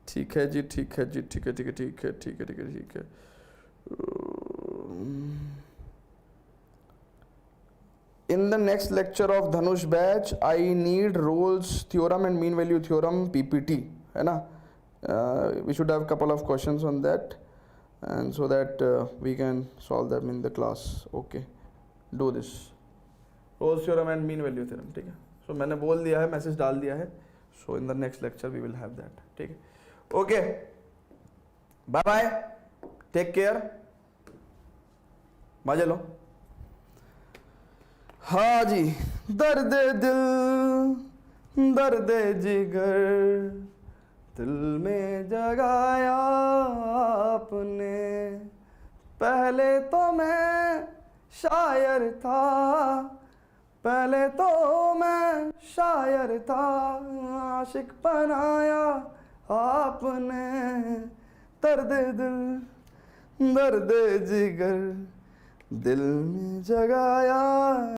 ठीक है जी, ठीक है जी, ठीक है, ठीक है, ठीक है, ठीक है, ठीक है, ठीक है। In the next lecture of Dhanush batch, I need Rolle's theorem and mean value theorem PPT, है ना। We should have couple of questions on that, and so that we can solve them in the class. Okay, do this. Rolle's theorem and mean value theorem, ठीक है। So मैंने बोल दिया है, message डाल दिया है। So in the next lecture we will have that, ठीक है। Okay, bye bye, take care, मजे लो। हाँ जी, दर्द दिल, दर्द जिगर, दिल में जगाया आपने, पहले तो मैं शायर था, पहले तो मैं शायर था, आशिक बनाया आपने, दर्द दिल, दर्द जिगर, दिल में जगाया